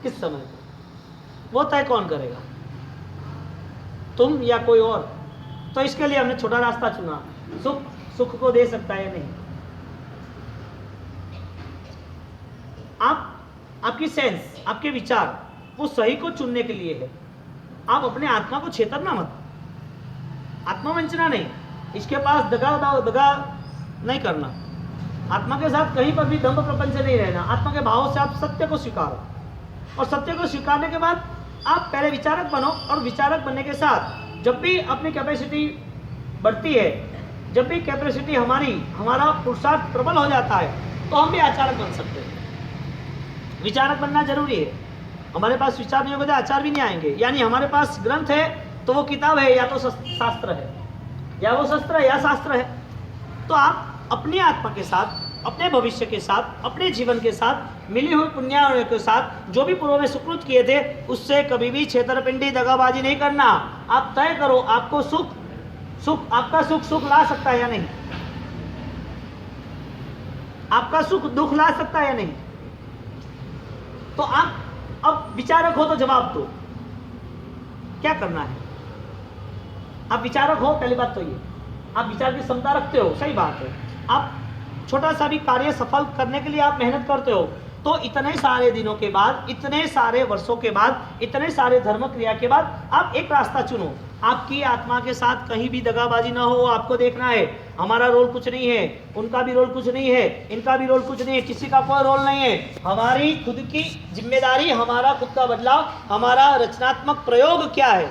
किस समय पर, वो तय कौन करेगा, तुम या कोई और? तो इसके लिए हमने छोटा रास्ता चुना। सुख को दे सकता है या नहीं? आपकी सेंस, आपके विचार वो सही को चुनने के लिए है। आप अपने आत्मा को छेतरना मत, आत्मवंचना नहीं, इसके पास दगा नहीं करना, आत्मा के साथ कहीं पर भी दंभ प्रपंच नहीं रहना। आत्मा के भाव से आप सत्य को स्वीकारो, और सत्य को स्वीकारने के बाद आप पहले विचारक बनो, और विचारक बनने के साथ जब भी अपनी कैपेसिटी बढ़ती है, जब भी कैपेसिटी हमारा पुरुषार्थ प्रबल हो जाता है, तो हम भी आचारक बन सकते हैं। विचारक बनना जरूरी है। हमारे पास विचार नहीं होगा तो आचार भी नहीं आएंगे। यानी हमारे पास ग्रंथ है तो वो किताब है या तो शास्त्र है, या वो शस्त्र है या शास्त्र है। तो आप अपनी आत्मा के साथ, अपने भविष्य के साथ, अपने जीवन के साथ, मिली हुई पुण्यार्जन के साथ जो भी पूर्व में सुकृत किए थे, उससे कभी भी छेतरपिंडी दगाबाजी नहीं करना। आप तय करो आपको आपका सुख ला सकता है या नहीं, आपका सुख दुख ला सकता है या नहीं। तो आप अब विचारक हो तो जवाब दो, क्या करना है। आप विचारक हो, पहली बात तो ये, आप विचार की क्षमता रखते हो, सही बात है। आप छोटा सा भी कार्य सफल करने के लिए आप मेहनत करते हो, तो इतने सारे दिनों के बाद, इतने सारे वर्षों के बाद, इतने सारे धर्म क्रिया के बाद आप एक रास्ता चुनो। आपकी आत्मा के साथ कहीं भी दगाबाजी ना हो। आपको देखना है हमारा रोल कुछ नहीं है, उनका भी रोल कुछ नहीं है, इनका भी रोल कुछ नहीं है, किसी का कोई रोल नहीं है। हमारी खुद की जिम्मेदारी, हमारा खुद का बदलाव, हमारा रचनात्मक प्रयोग क्या है,